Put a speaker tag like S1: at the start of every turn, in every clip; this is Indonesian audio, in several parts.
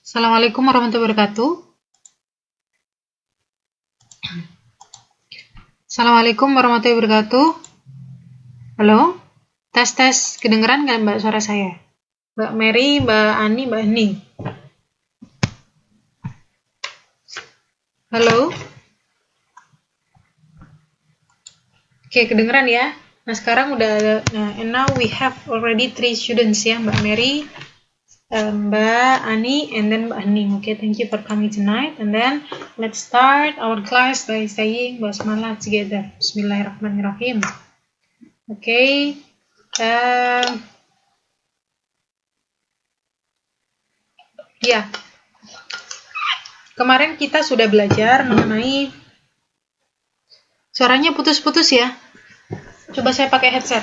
S1: Assalamualaikum warahmatullahi wabarakatuh. Assalamualaikum warahmatullahi wabarakatuh. Halo? Tes. Kedengeran nggak Mbak suara saya? Mbak Mary, Mbak Ani, Mbak Hening. Halo? Oke, kedengeran ya? Nah, sekarang udah ada, and now we have already 3 students ya, Mbak Mary, Mbak Ani, and then Mbak Hening. Okay, thank you for coming tonight. And then let's start our class by saying basmalah together. Bismillahirrahmanirrahim. Okay. Ya, kemarin kita sudah belajar mengenai suaranya putus-putus ya. Coba saya pakai headset.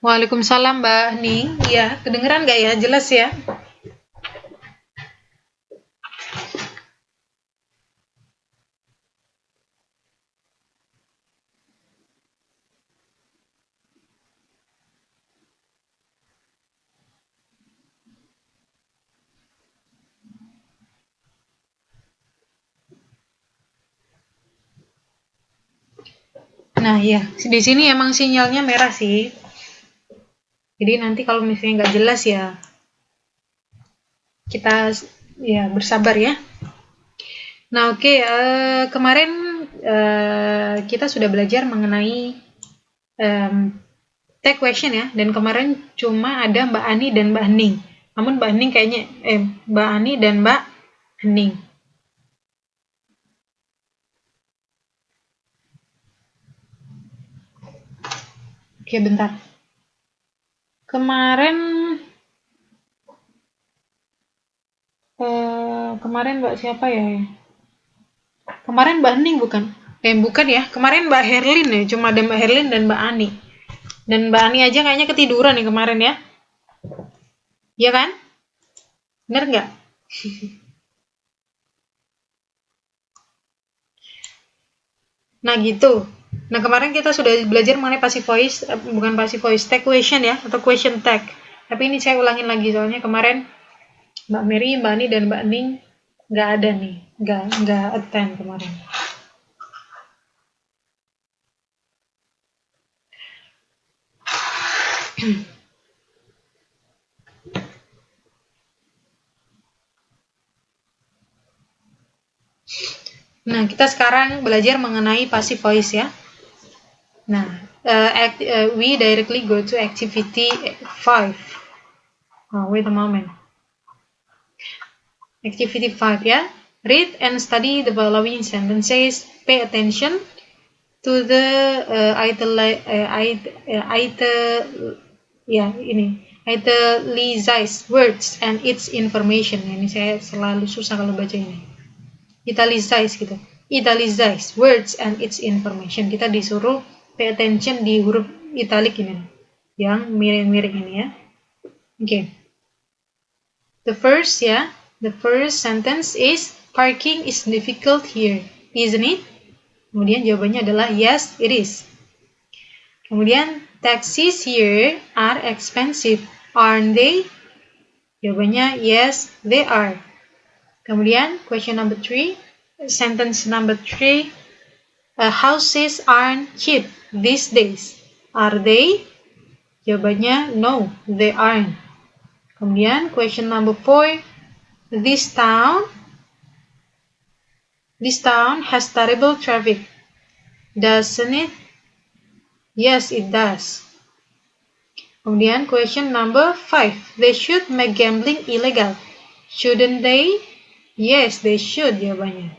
S1: Waalaikumsalam Mbak Ning. Iya, kedengeran nggak ya? Jelas ya? Nah, ya, di sini emang sinyalnya merah sih. Jadi nanti kalau misalnya nggak jelas ya, kita ya bersabar ya. Nah, oke, kemarin kita sudah belajar mengenai tag question ya, dan kemarin cuma ada Mbak Ani dan Mbak Hening. Namun Mbak Hening kayaknya, Mbak Ani dan Mbak Hening. Oke, bentar. Kemarin Mbak siapa ya? Kemarin Mbak Hening bukan? Bukan ya. Kemarin Mbak Herlin ya. Cuma ada Mbak Herlin dan Mbak Ani. Dan Mbak Ani aja kayaknya ketiduran nih kemarin ya. Iya kan? Bener nggak? Nah gitu. Nah kemarin kita sudah belajar mengenai passive voice, bukan passive voice, tag question ya, atau question tag. Tapi ini saya ulangin lagi soalnya kemarin Mbak Mary, Mbak Ani, dan Mbak Ning nggak ada nih, nggak attend kemarin. Nah, kita sekarang belajar mengenai passive voice ya. Nah, we directly go to activity 5. Oh, wait a moment. Activity 5 ya. Read and study the following sentences. Pay attention to the italicized words and its information. Ini saya selalu susah kalau baca ini. Italicized gitu. Italicized words and its information. Kita disuruh pay attention di huruf italic ini, yang miring-miring ini ya. Oke. The first sentence is parking is difficult here, isn't it? Kemudian jawabannya adalah yes, it is. Kemudian taxis here are expensive, aren't they? Jawabannya yes, they are. Kemudian question number 3, sentence number 3, houses aren't cheap these days, are they? Jawabannya no, they aren't. Kemudian question number 4, this town has terrible traffic, doesn't it? Yes, it does. Kemudian question number 5, they should make gambling illegal, shouldn't they? Yes, they should jawabannya.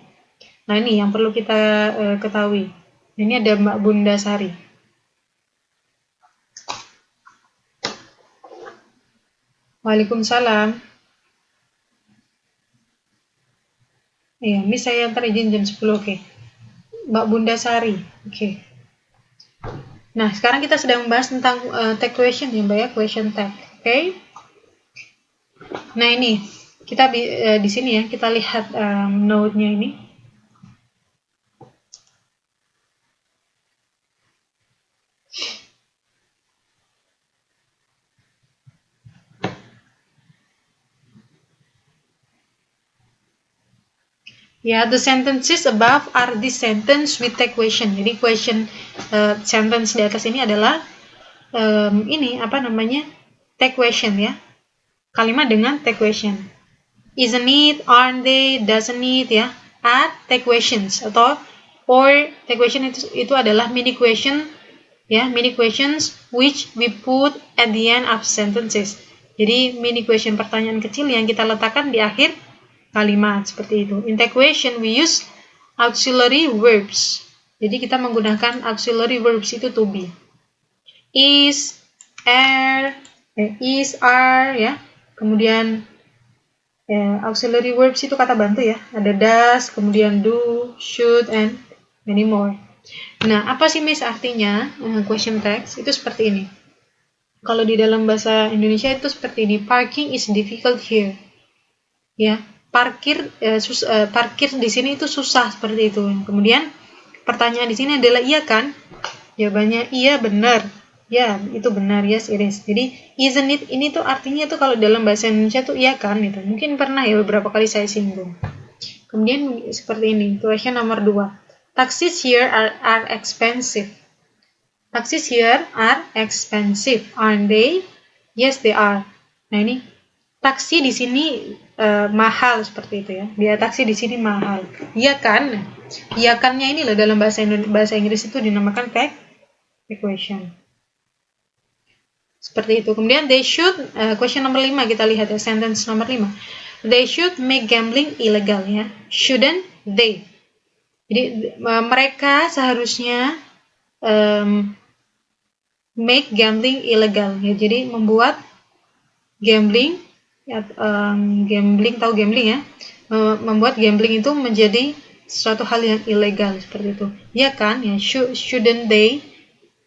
S1: Nah ini yang perlu kita ketahui. Ini ada Mbak Bunda Sari. Waalaikumsalam. Iya, Miss saya antar izin jam 10, oke. Mbak Bunda Sari, oke. Nah, sekarang kita sedang membahas tentang tag question ya, Mbak ya, question tag. Oke. Nah, ini kita di sini ya, kita lihat node-nya ini. Ya, the sentences above are the sentence with tag question. Jadi question sentence di atas ini adalah ini apa namanya, tag question ya. Kalimat dengan tag question. Isn't it, aren't they, doesn't it ya. Add tag questions atau or tag question itu adalah mini question ya, mini questions which we put at the end of sentences. Jadi mini question, pertanyaan kecil yang kita letakkan di akhir kalimat seperti itu. In tag question we use auxiliary verbs. Jadi kita menggunakan auxiliary verbs itu to be. Is, are ya. Kemudian auxiliary verbs itu kata bantu ya. Ada does, kemudian do, should, and many more. Nah, apa sih Miss artinya question tags? Itu seperti ini. Kalau di dalam bahasa Indonesia itu seperti ini. Parking is difficult here. Ya, parkir di sini itu susah seperti itu. Kemudian pertanyaan di sini adalah iya kan? Jawabannya iya, benar. Ya, itu benar, yes it is. Jadi isn't it ini tuh artinya tuh kalau dalam bahasa Indonesia tuh iya kan gitu. Mungkin pernah ya beberapa kali saya singgung. Kemudian seperti ini, question nomor 2. Taxis here are expensive. Taxis here are expensive, aren't they? Yes, they are. Nah, ini taksi di sini mahal seperti itu ya. Biaya taksi di sini mahal. Iya kan? Iya kannya ini loh dalam bahasa Inggris itu dinamakan tag question. Seperti itu. Kemudian they should, question nomor 5 kita lihat ya, sentence nomor 5. They should make gambling illegal ya. Shouldn't they? Jadi mereka seharusnya make gambling illegal ya. Jadi membuat gambling ya, gambling, tahu gambling ya, membuat gambling itu menjadi suatu hal yang ilegal seperti itu. Ya kan? Ya, shouldn't they?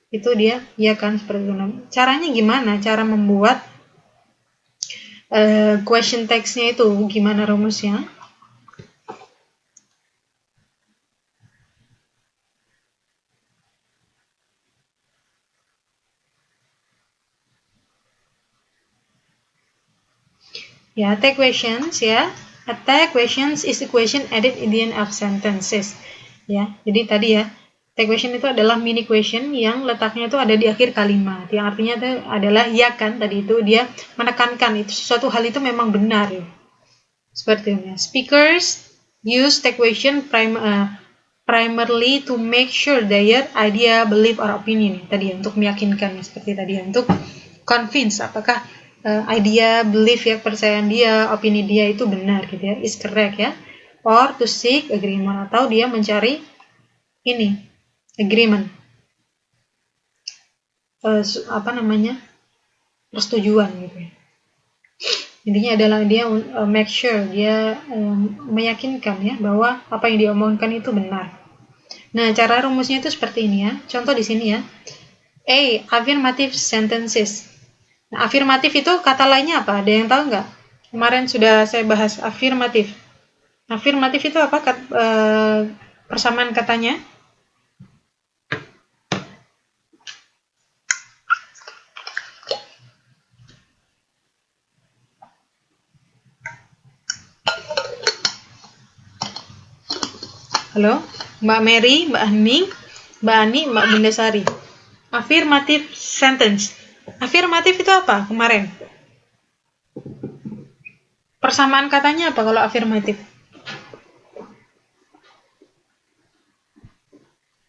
S1: Itu dia, ya kan, seperti itu. Caranya gimana? Cara membuat question text-nya itu gimana rumusnya? Ya, tag questions ya. A tag questions is the question added in the end of sentences. Ya, jadi tadi ya, tag question itu adalah mini question yang letaknya itu ada di akhir kalimat. Yang artinya itu adalah ya kan, tadi itu dia menekankan itu sesuatu hal itu memang benar ya. Seperti ini. Speakers use tag question primarily to make sure their idea, belief, or opinion. Tadi ya, untuk meyakinkan seperti tadi ya, untuk convince apakah idea, belief ya, kepercayaan dia, opini dia itu benar gitu ya, is correct ya. Or to seek agreement, atau dia mencari ini agreement, apa namanya, persetujuan gitu ya. Intinya adalah dia make sure, dia meyakinkan ya bahwa apa yang dia omongkan itu benar. Nah, cara rumusnya itu seperti ini ya. Contoh di sini ya. A. Affirmative sentences. Nah, afirmatif itu kata lainnya apa? Ada yang tahu nggak? Kemarin sudah saya bahas afirmatif. Afirmatif itu apa? Persamaan katanya? Halo, Mbak Mary, Mbak Hening, Mbak Ani, Mbak Bundasari. Affirmative sentence. Afirmatif itu apa kemarin? Persamaan katanya apa kalau afirmatif?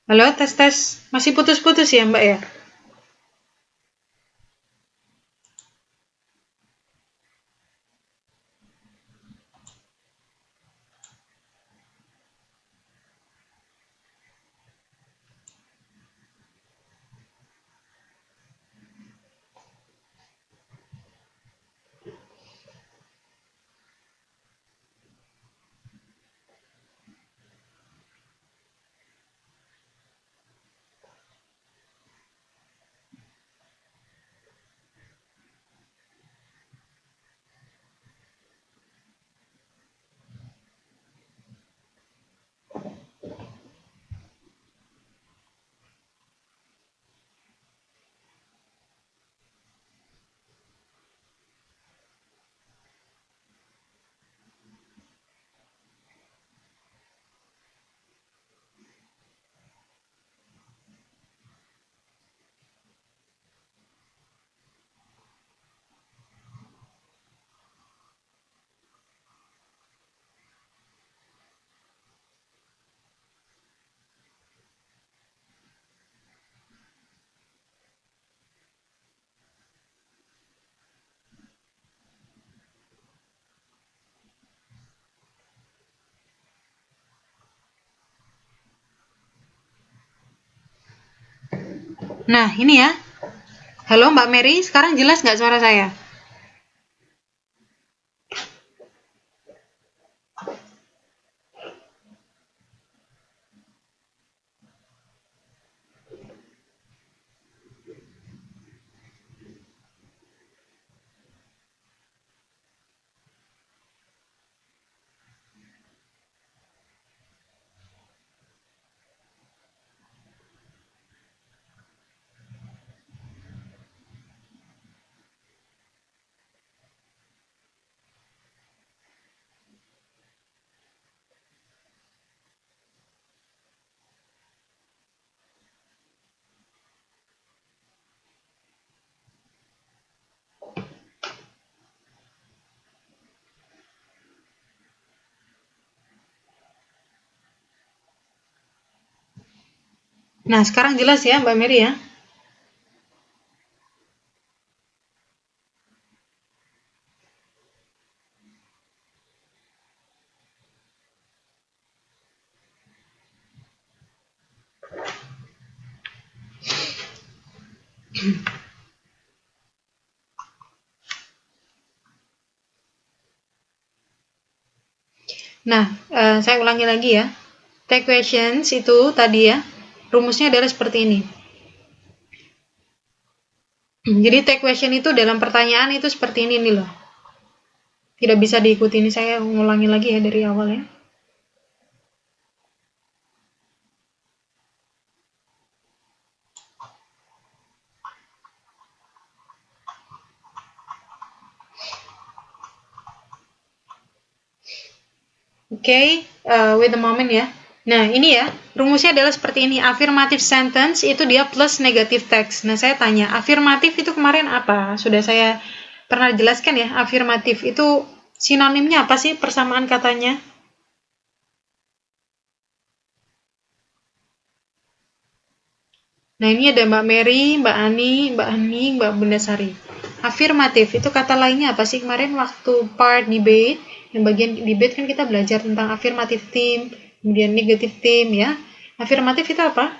S1: Halo, tes. Masih putus-putus ya, Mbak ya? Nah, ini ya. Halo Mbak Mary, sekarang jelas nggak suara saya? Nah, sekarang jelas ya Mbak Mary ya? Nah, saya ulangi lagi ya. Take questions itu tadi ya, rumusnya adalah seperti ini. Jadi take question itu dalam pertanyaan itu seperti ini nih loh. Tidak bisa diikuti, ini saya ulangi lagi ya dari awal ya. Oke, wait a moment ya. Nah, ini ya, rumusnya adalah seperti ini. Affirmative sentence itu dia plus negative text. Nah, saya tanya, afirmatif itu kemarin apa? Sudah saya pernah jelaskan ya, afirmatif itu sinonimnya apa sih persamaan katanya? Nah, ini ada Mbak Mary, Mbak Ani, Mbak Bundasari. Afirmatif itu kata lainnya apa sih? Kemarin waktu part debate, yang bagian debate kan kita belajar tentang affirmative theme, kemudian negative theme ya. Afirmatif itu apa?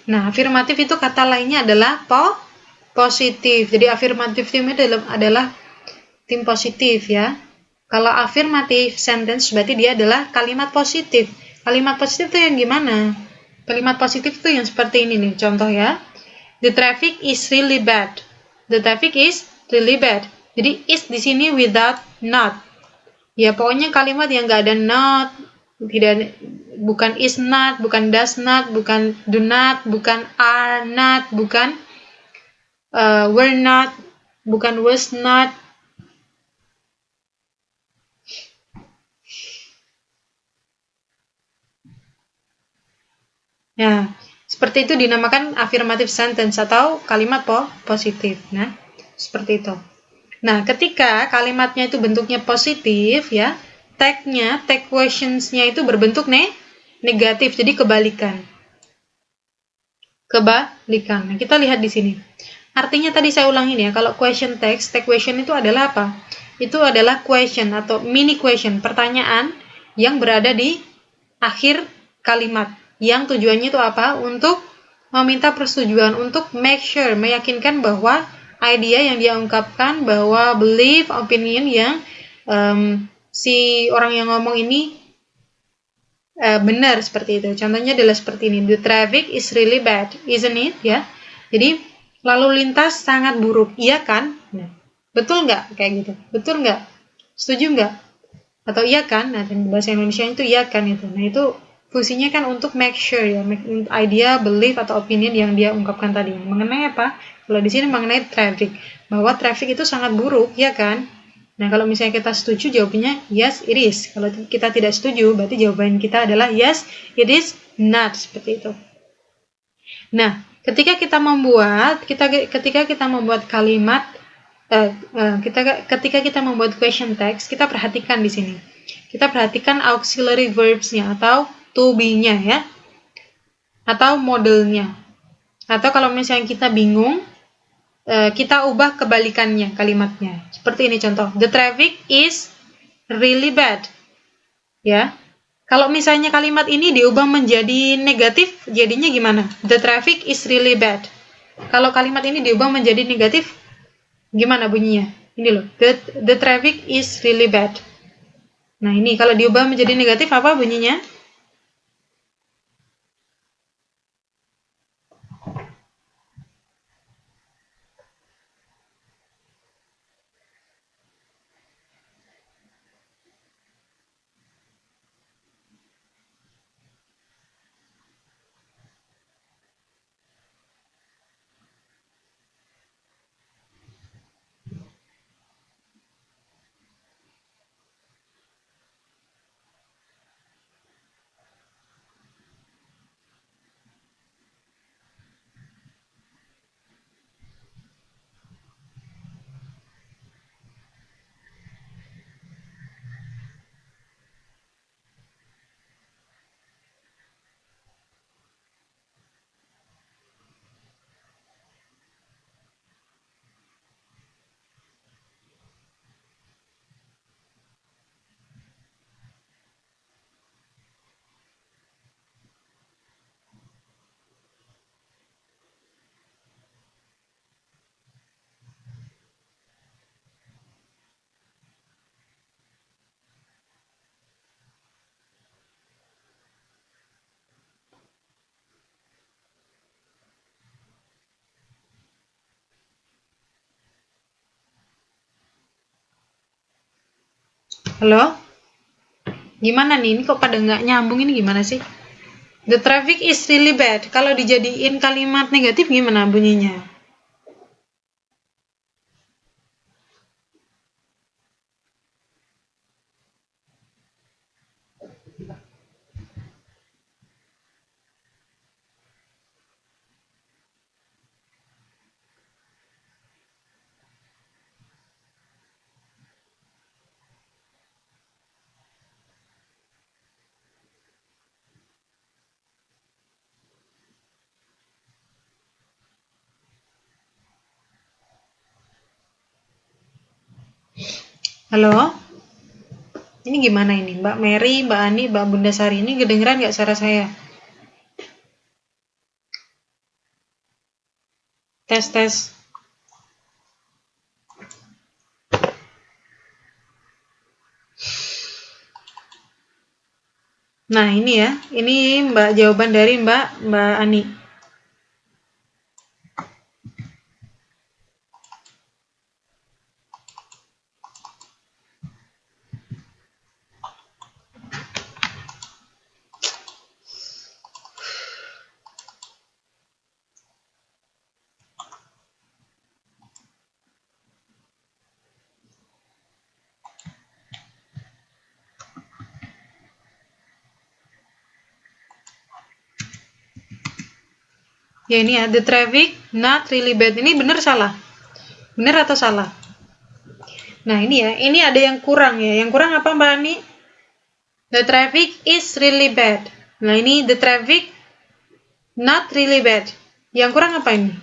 S1: Nah, afirmatif itu kata lainnya adalah positif. Jadi afirmatif theme adalah tim positif ya. Kalau affirmative sentence berarti dia adalah kalimat positif. Kalimat positif itu yang gimana? Kalimat positif itu yang seperti ini nih, contoh ya. The traffic is really bad. The traffic is really bad. Jadi is di sini without not. Ya pokoknya kalimat yang nggak ada not, tidak, bukan is not, bukan does not, bukan do not, bukan are not, bukan were not, bukan was not. Ya, seperti itu dinamakan affirmative sentence atau kalimat positif. Nah, seperti itu. Nah, ketika kalimatnya itu bentuknya positif ya, take questionsnya itu berbentuk negatif, jadi kebalikan. Nah, kita lihat di sini. Artinya tadi saya ulangin ya, kalau question text, take question itu adalah apa? Itu adalah question atau mini question, pertanyaan yang berada di akhir kalimat. Yang tujuannya itu apa? Untuk meminta persetujuan, untuk make sure, meyakinkan bahwa idea yang dia ungkapkan, bahwa belief, opinion yang si orang yang ngomong ini benar seperti itu. Contohnya adalah seperti ini. The traffic is really bad, isn't it? Ya. Jadi lalu lintas sangat buruk, iya kan? Nah, betul nggak kayak gitu? Betul nggak? Setuju nggak? Atau iya kan? Nah, dan bahasa Indonesia itu iya kan itu. Nah, itu fungsinya kan untuk make sure ya, idea, belief atau opinion yang dia ungkapkan tadi. Mengenai apa? Kalau di sini mengenai traffic, bahwa traffic itu sangat buruk, ya kan? Nah, kalau misalnya kita setuju, jawabannya yes, it is. Kalau kita tidak setuju, berarti jawaban kita adalah yes, it is not. Seperti itu. Nah, ketika kita membuat kalimat, ketika kita membuat question text, kita perhatikan di sini. Kita perhatikan auxiliary verbs-nya atau to be-nya ya, atau modelnya. Atau kalau misalnya kita bingung, kita ubah kebalikannya kalimatnya. Seperti ini contoh. The traffic is really bad. Ya. Kalau misalnya kalimat ini diubah menjadi negatif, jadinya gimana? The traffic is really bad. Kalau kalimat ini diubah menjadi negatif, gimana bunyinya? Ini loh. The traffic is really bad. Nah, ini kalau diubah menjadi negatif apa bunyinya? Halo? Gimana nih? Ini kok pada nggak nyambung, ini gimana sih? The traffic is really bad. Kalau dijadiin kalimat negatif gimana bunyinya? Halo? Ini gimana ini? Mbak Mary, Mbak Ani, Mbak Bunda Sari, ini kedengeran nggak suara saya? Tes, tes. Nah, ini ya. Ini Mbak jawaban dari Mbak Ani. Ya ini ya, the traffic not really bad. Ini benar salah? Benar atau salah? Nah, ini ya. Ini ada yang kurang ya. Yang kurang apa Mbak Ani? The traffic is really bad. Nah, ini the traffic not really bad. Yang kurang apa ini?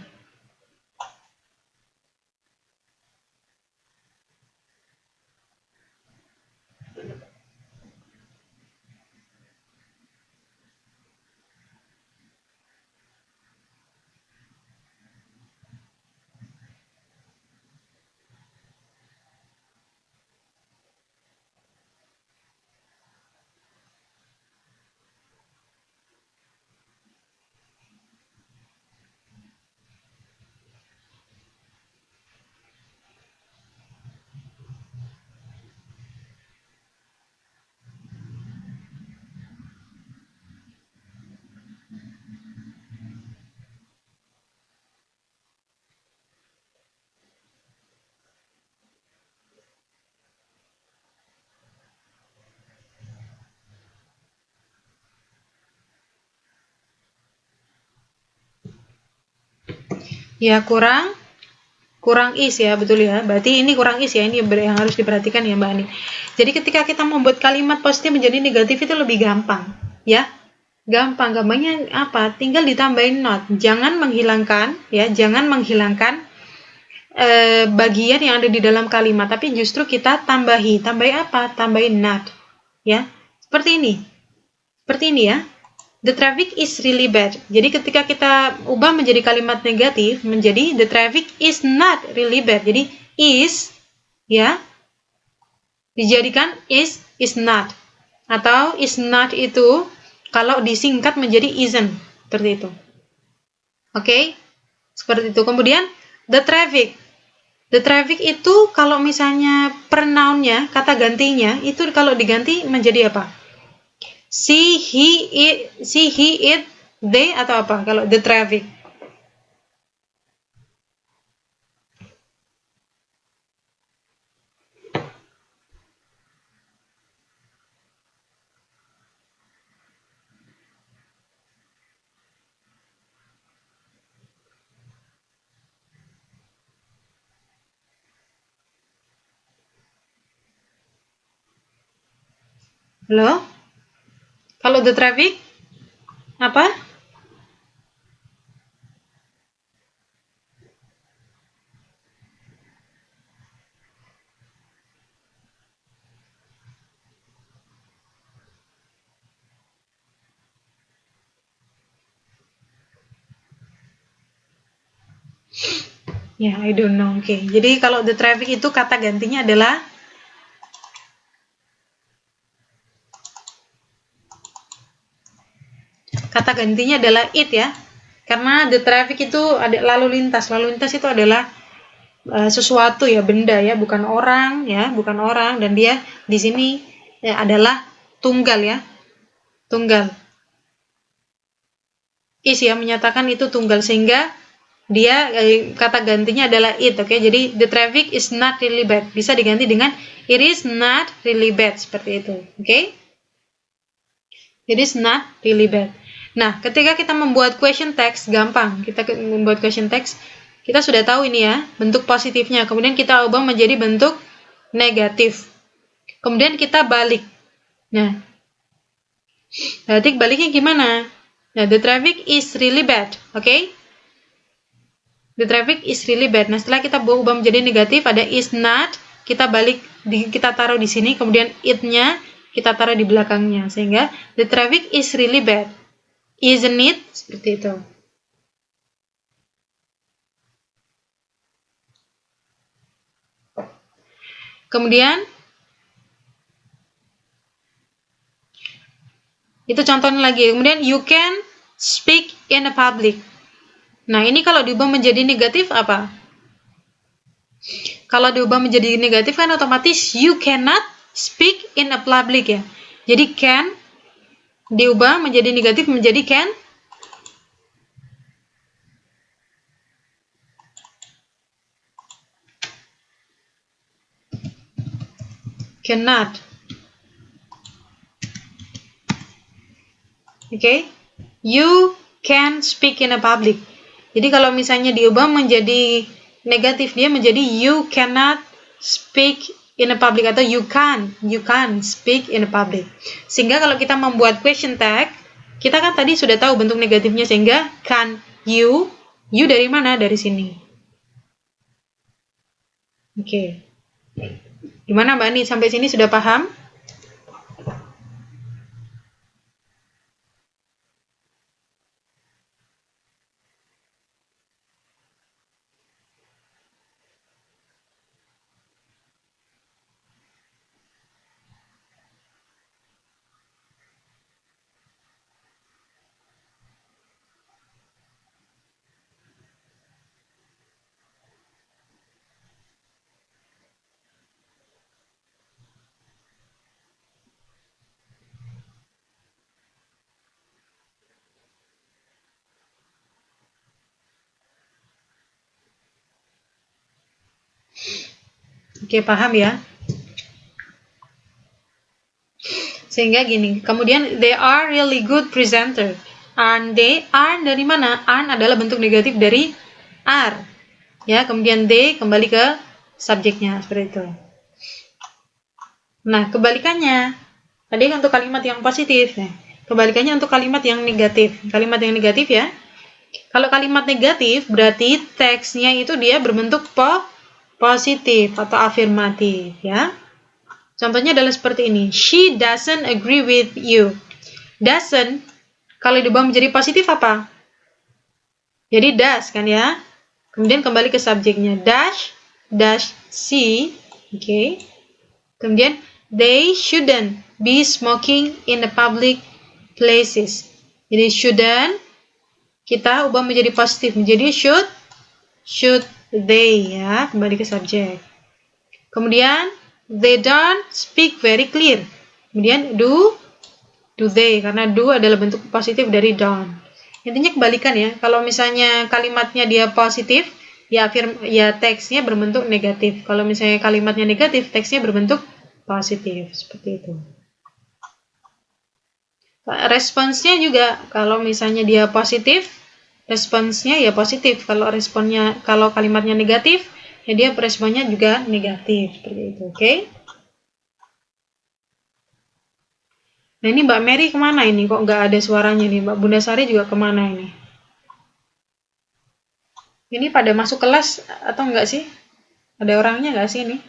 S1: Ya, kurang is ya, betul ya. Berarti ini kurang is ya, ini yang harus diperhatikan ya Mbak Ani. Jadi ketika kita membuat kalimat positif menjadi negatif itu lebih gampang, ya. Gampangnya apa? Tinggal ditambahin not. Jangan menghilangkan ya, jangan menghilangkan bagian yang ada di dalam kalimat, tapi justru kita tambahi apa? Tambahin not, ya. Seperti ini ya. The traffic is really bad. Jadi ketika kita ubah menjadi kalimat negatif menjadi the traffic is not really bad. Jadi is ya dijadikan is not, atau is not itu kalau disingkat menjadi isn't, seperti itu. Oke? Seperti itu. Kemudian the traffic. The traffic itu kalau misalnya pronounnya, kata gantinya itu kalau diganti menjadi apa? She, he, it, they, atau apa kalau the traffic? Halo? Kalau the traffic apa? Ya, I don't know. Oke. Jadi kalau the traffic itu kata gantinya adalah it ya. Karena the traffic itu ada lalu lintas. Lalu lintas itu adalah sesuatu ya, benda ya, bukan orang ya, bukan orang, dan dia di sini ya, adalah tunggal ya. Tunggal. Is ya menyatakan itu tunggal sehingga dia kata gantinya adalah it, oke. Jadi the traffic is not really bad bisa diganti dengan it is not really bad, seperti itu, oke. It is not really bad. Nah, ketika kita membuat question text gampang. Kita membuat question text, kita sudah tahu ini ya, bentuk positifnya. Kemudian kita ubah menjadi bentuk negatif. Kemudian kita balik. Nah, berarti baliknya gimana? Nah, the traffic is really bad, oke. The traffic is really bad. Nah, setelah kita ubah menjadi negatif, ada is not, kita balik, kita taruh di sini, kemudian it-nya kita taruh di belakangnya, sehingga the traffic is really bad. Isn't it? Seperti itu. Kemudian, itu contohnya lagi. Kemudian, you can speak in a public. Nah, ini kalau diubah menjadi negatif apa? Kalau diubah menjadi negatif kan otomatis you cannot speak in a public ya. Jadi can diubah menjadi negatif menjadi cannot. Oke. You can speak in a public. Jadi kalau misalnya diubah menjadi negatif, dia menjadi you cannot speak in a public, atau you can speak in a public. Sehingga kalau kita membuat question tag, kita kan tadi sudah tahu bentuk negatifnya, sehingga can you dari mana? Dari sini. Oke. Gimana Mbak Ani? Sampai sini sudah paham? Oke, paham ya? Sehingga gini, kemudian they are really good presenter. Aren't they? Aren't dari mana? Aren't adalah bentuk negatif dari are. Ya, kemudian they kembali ke subjeknya seperti itu. Nah, kebalikannya. Tadi untuk kalimat yang positif. Nah, kebalikannya untuk kalimat yang negatif. Kalimat yang negatif ya. Kalau kalimat negatif berarti teksnya itu dia berbentuk positif atau afirmatif ya. Contohnya adalah seperti ini. She doesn't agree with you. Doesn't kalau diubah menjadi positif apa? Jadi does kan ya. Kemudian kembali ke subjeknya. Dash she. Oke. Kemudian they shouldn't be smoking in the public places. Jadi shouldn't kita ubah menjadi positif menjadi should they ya, kembali ke subjek. Kemudian they don't speak very clear. Kemudian do they karena do adalah bentuk positif dari don't. Intinya kebalikan ya. Kalau misalnya kalimatnya dia positif, ya teksnya berbentuk negatif. Kalau misalnya kalimatnya negatif, teksnya berbentuk positif seperti itu. Responsnya juga kalau misalnya dia positif, responsnya ya positif. Kalau kalimatnya negatif, ya dia responnya juga negatif seperti itu. Oke? Nah ini Mbak Mary kemana ini? Kok nggak ada suaranya nih? Mbak Bunda Sari juga kemana ini? Ini pada masuk kelas atau enggak sih? Ada orangnya nggak sih ini?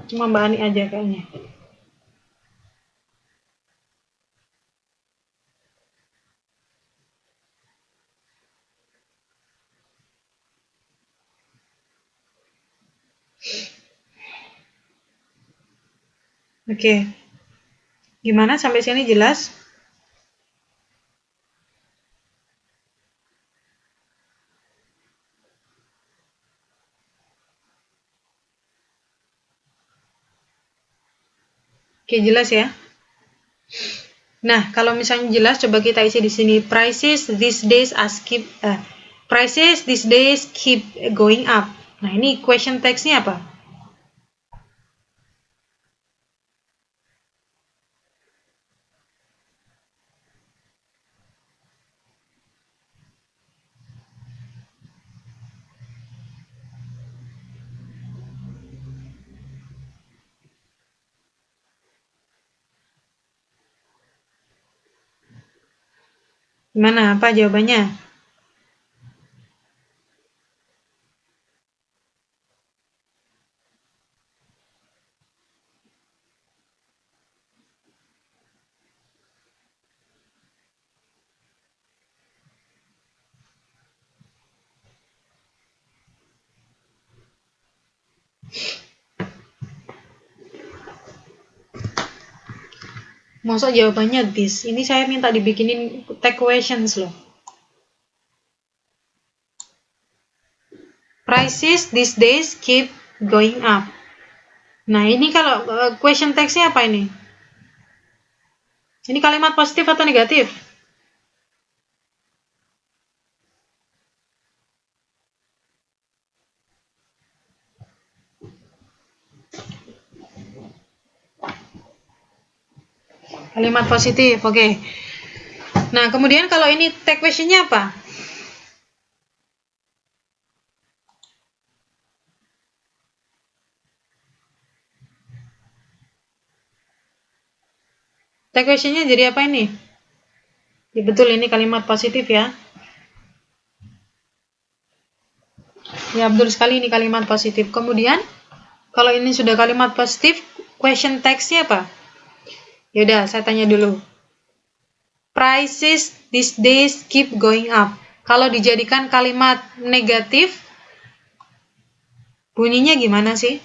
S1: Cuma Mbak Ani aja kayaknya. Oke. Gimana sampai sini jelas? Oke, jelas ya. Nah, kalau misalnya jelas, coba kita isi di sini. Prices these days keep going up. Nah, ini question text-nya apa? Gimana? Apa jawabannya? Maksud jawabannya this. Ini saya minta dibikinin tag questions loh. Prices these days keep going up. Nah, ini kalau question text-nya apa ini? Ini kalimat positif atau negatif? Kalimat positif, oke. Nah, kemudian kalau ini tag question-nya apa? Tag question-nya jadi apa ini? Ya, betul, ini kalimat positif ya. Ya, betul sekali ini kalimat positif. Kemudian, kalau ini sudah kalimat positif, question text-nya apa? Yaudah, saya tanya dulu. Prices these days keep going up. Kalau dijadikan kalimat negatif, bunyinya gimana sih?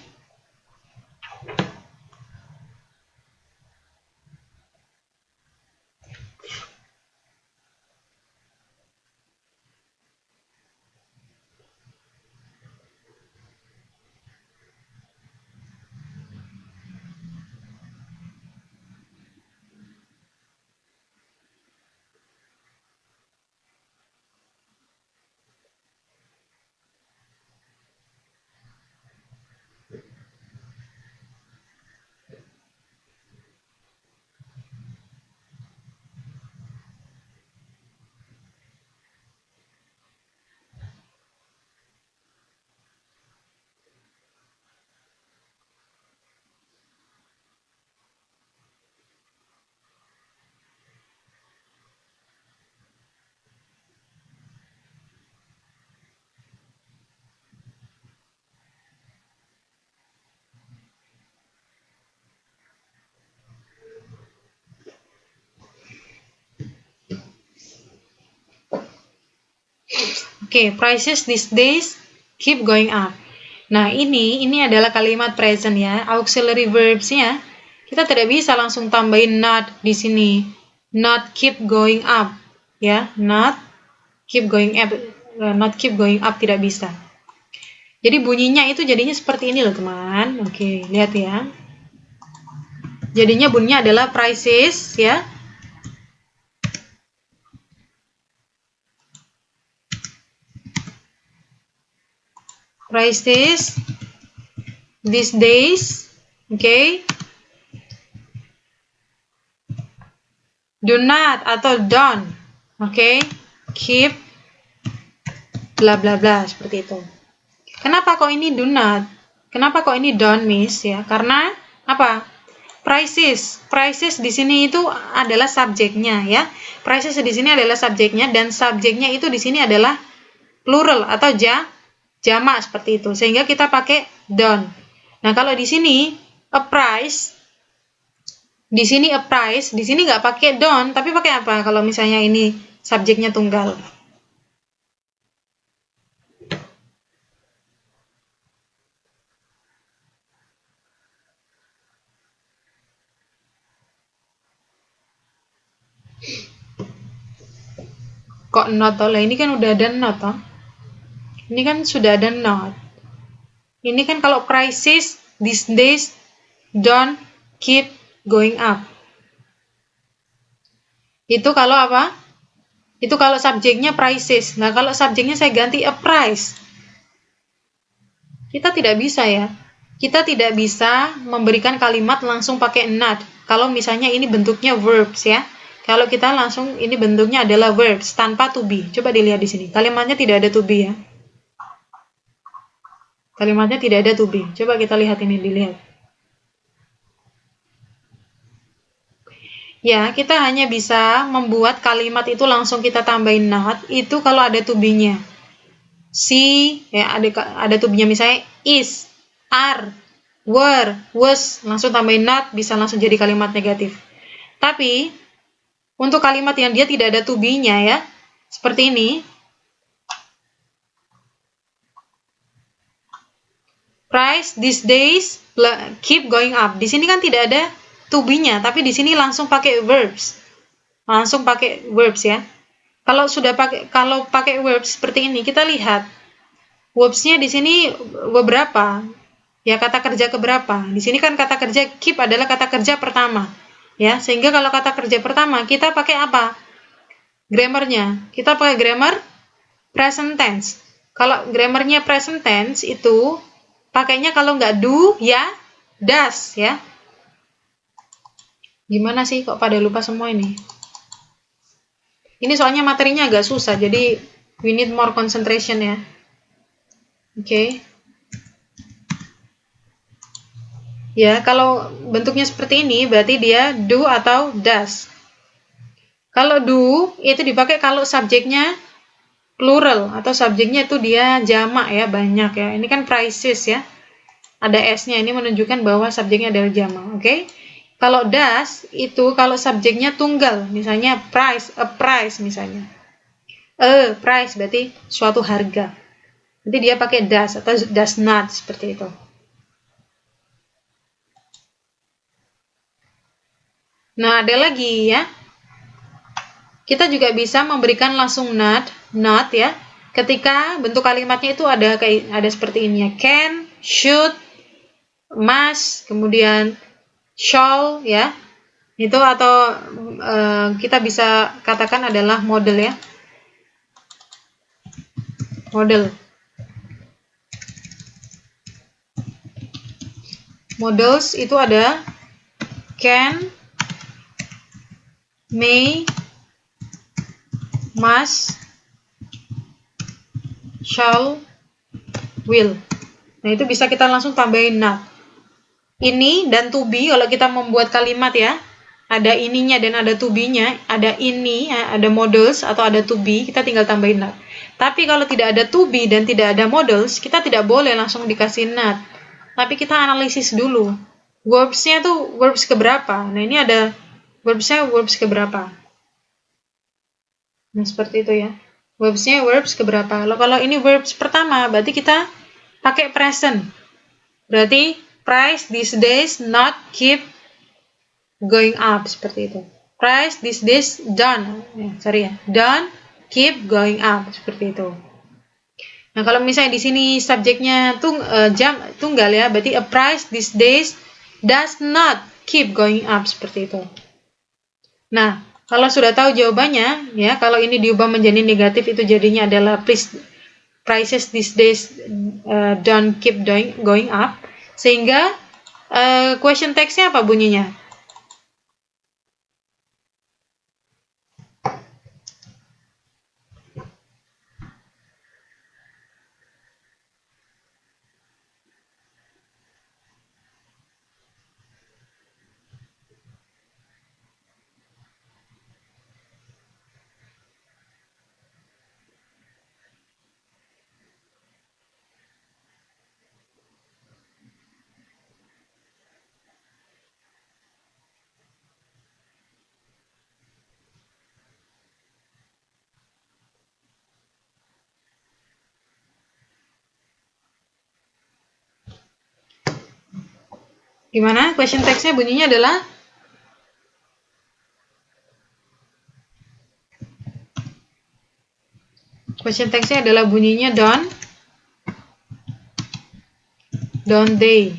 S1: Oke, prices these days keep going up. Nah, ini adalah kalimat present ya. Auxiliary verbs-nya kita tidak bisa langsung tambahin not di sini. Not keep going up ya. Not keep going up tidak bisa. Jadi bunyinya itu jadinya seperti ini loh, teman. Oke, lihat ya. Jadinya bunyinya adalah prices ya. Prices these days, okay, do not atau don't, okay, keep bla bla bla, seperti itu. Kenapa kok ini do not? Kenapa kok ini don't, Miss ya? Karena apa? Prices di sini itu adalah subjeknya ya. Prices di sini adalah subjeknya dan subjeknya itu di sini adalah plural atau jamak seperti itu, sehingga kita pakai don't. Nah, kalau di sini a price, di sini nggak pakai don't, tapi pakai apa? Kalau misalnya ini subjeknya tunggal. Kok not? Lah ini kan udah ada not toh. Ini kan sudah ada not. Ini kan kalau prices these days don't keep going up. Itu kalau apa? Itu kalau subjeknya prices. Nah, kalau subjeknya saya ganti a price. Kita tidak bisa ya. Kita tidak bisa memberikan kalimat langsung pakai not. Kalau misalnya ini bentuknya verbs ya. Kalau kita langsung ini bentuknya adalah verbs tanpa to be. Coba dilihat di sini. Kalimatnya tidak ada to be ya. Kalimatnya tidak ada to be. Coba kita lihat ini, dilihat. Ya, kita hanya bisa membuat kalimat itu langsung kita tambahin not, itu kalau ada to be-nya. Si, ya ada to be-nya misalnya is, are, were, was, langsung tambahin not, bisa langsung jadi kalimat negatif. Tapi, untuk kalimat yang dia tidak ada to be-nya ya, seperti ini. Price these days keep going up. Di sini kan tidak ada to be-nya, tapi di sini langsung pakai verbs. Langsung pakai verbs ya. Kalau pakai verbs seperti ini, kita lihat verbs-nya di sini beberapa. Ya, kata kerja keberapa? Di sini kan kata kerja keep adalah kata kerja pertama. Ya, sehingga kalau kata kerja pertama kita pakai apa? Grammarnya. Kita pakai grammar present tense. Kalau grammarnya present tense itu pakainya kalau nggak do, ya does, ya. Gimana sih kok pada lupa semua ini? Ini soalnya materinya agak susah, jadi we need more concentration ya. Oke. Ya, kalau bentuknya seperti ini, berarti dia do atau does. Kalau do, itu dipakai kalau subjeknya plural atau subjeknya itu dia jamak ya, banyak ya. Ini kan prices ya. Ada S-nya, ini menunjukkan bahwa subjeknya adalah jamak, oke? Kalau does itu kalau subjeknya tunggal, misalnya price, a price misalnya. A price berarti suatu harga. Nanti dia pakai does atau does not seperti itu. Nah, ada lagi ya. Kita juga bisa memberikan langsung not ya. Ketika bentuk kalimatnya itu ada seperti ini ya. Can, should, must, kemudian shall ya. Itu atau kita bisa katakan adalah model ya. Model. Models itu ada can, may, must, shall, will. Nah, itu bisa kita langsung tambahin not. Ini dan to be, kalau kita membuat kalimat ya, ada ininya dan ada to be-nya, ada ini, ada models atau ada to be, kita tinggal tambahin not. Tapi kalau tidak ada to be dan tidak ada models, kita tidak boleh langsung dikasih not. Tapi kita analisis dulu. Verbs-nya tuh verbs keberapa? Nah, ini ada verbs-nya verbs keberapa? Nah, seperti itu ya. Verbs-nya verbs keberapa? Kalau ini verbs pertama, berarti kita pakai present. Berarti price these days not keep going up, seperti itu. Price these days don't keep going up, seperti itu. Nah, kalau misalnya di sini subjeknya jam tunggal ya, berarti a price these days does not keep going up, seperti itu. Nah, kalau sudah tahu jawabannya, ya, kalau ini diubah menjadi negatif itu jadinya adalah prices these days don't keep going up. Sehingga question text-nya apa bunyinya? Gimana? Question text-nya bunyinya adalah bunyinya don't they.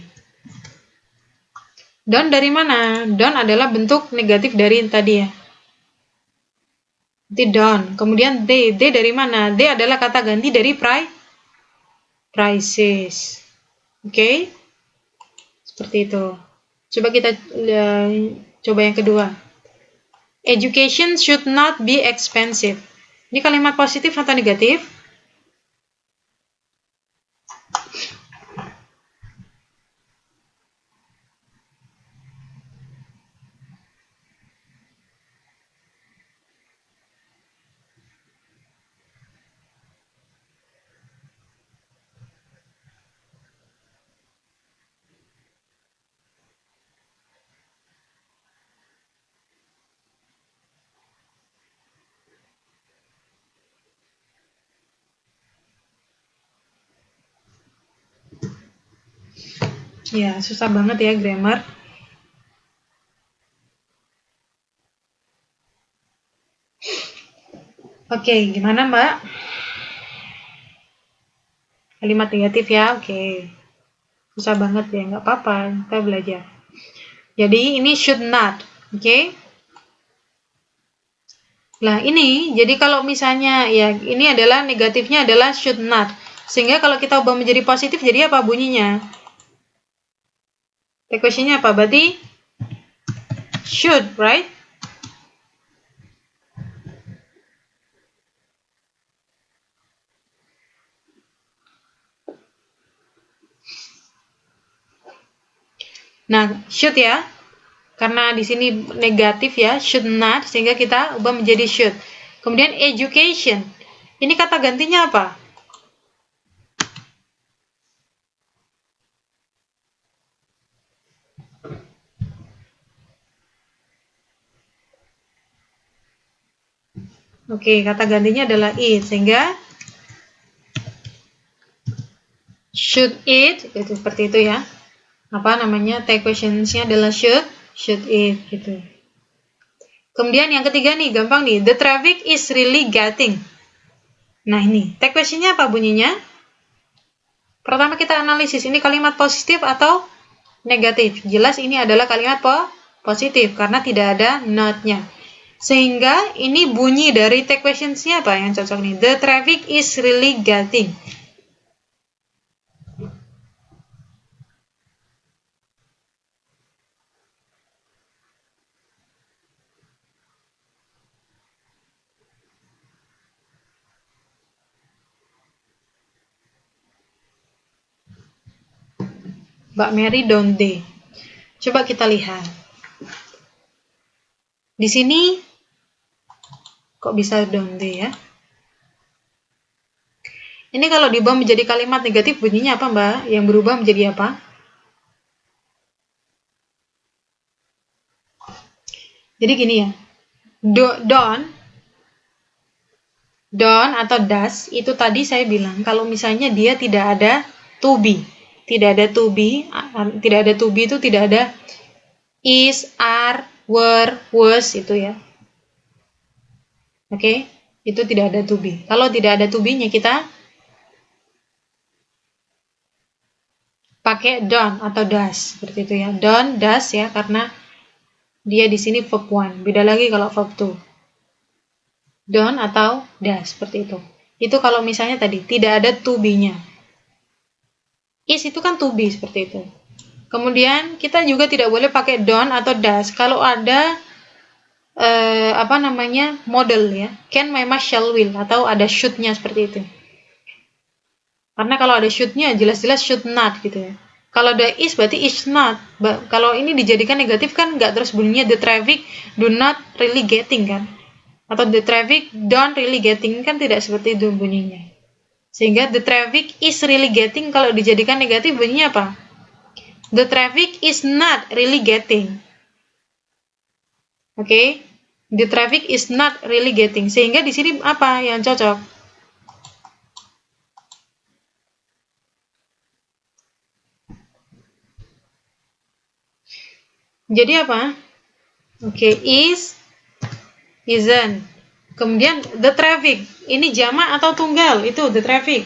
S1: Don't dari mana? Don't adalah bentuk negatif dari tadi ya. Nanti don't. Kemudian they dari mana? They adalah kata ganti dari prices. Oke? Seperti itu. Coba kita coba yang kedua. Education should not be expensive. Ini kalimat positif atau negatif? Ya, susah banget ya grammar. Oke, gimana Mbak? Kalimat negatif ya, oke. Susah banget ya, nggak apa-apa, kita belajar. Jadi ini should not, oke? Nah ini, jadi kalau misalnya ya ini adalah negatifnya adalah should not. Sehingga kalau kita ubah menjadi positif, jadi apa bunyinya? Question-nya apa? Berarti should, right? Nah, should ya. Karena di sini negatif ya, should not, sehingga kita ubah menjadi should. Kemudian education. Ini kata gantinya apa? Oke, kata gantinya adalah it, sehingga should it, itu seperti itu ya. Apa namanya? Take questions-nya adalah should it gitu. Kemudian yang ketiga nih, gampang nih. The traffic is really getting. Nah ini, take question-nya apa bunyinya? Pertama kita analisis, ini kalimat positif atau negatif. Jelas ini adalah kalimat positif karena tidak ada not-nya. Sehingga ini bunyi dari take questions-nya apa yang cocok nih? The traffic is really getting. Mbak Mary don't they. Coba kita lihat. Di sini kok bisa don't they ya? Ini kalau diubah menjadi kalimat negatif bunyinya apa Mbak? Yang berubah menjadi apa? Jadi gini ya. Don't Don't atau does itu tadi saya bilang kalau misalnya dia tidak ada to be. Tidak ada to be, itu tidak ada is, are, were, was itu ya. Oke, itu tidak ada to be. Kalau tidak ada to be-nya kita pakai don't atau does seperti itu ya. Don't, does ya karena dia di sini verb 1. Beda lagi kalau verb 2. Don't atau does seperti itu. Itu kalau misalnya tadi tidak ada to be-nya. Is itu kan to be seperti itu. Kemudian kita juga tidak boleh pakai don't atau does kalau ada model ya. Can, may, must, shall, will atau ada should-nya seperti itu. Karena kalau ada should-nya jelas-jelas should not gitu ya. Kalau ada is berarti is not. Kalau ini dijadikan negatif kan nggak terus bunyinya the traffic do not really getting kan. Atau the traffic don't really getting kan tidak seperti itu bunyinya. Sehingga the traffic is really getting kalau dijadikan negatif bunyinya apa? The traffic is not really getting. Oke. The traffic is not really getting. Sehingga di sini apa yang cocok? Jadi apa? Oke, is, isn't. Kemudian the traffic. Ini jamak atau tunggal? Itu the traffic.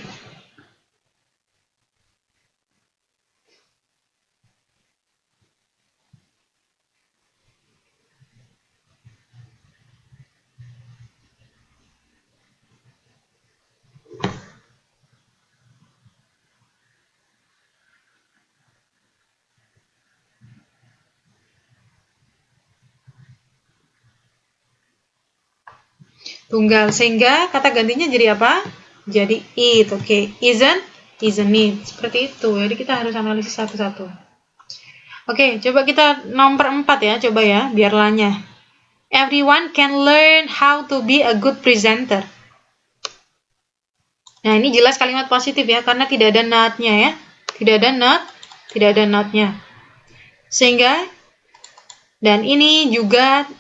S1: Tunggal. Sehingga kata gantinya jadi apa? Jadi it. Oke. Isn't, isn't it. Seperti itu. Jadi kita harus analisis satu-satu. Oke, coba kita nomor 4 ya. Coba ya, biar lanya. Everyone can learn how to be a good presenter. Nah, ini jelas kalimat positif ya, karena tidak ada not-nya ya. Tidak ada not-nya. Sehingga, dan ini juga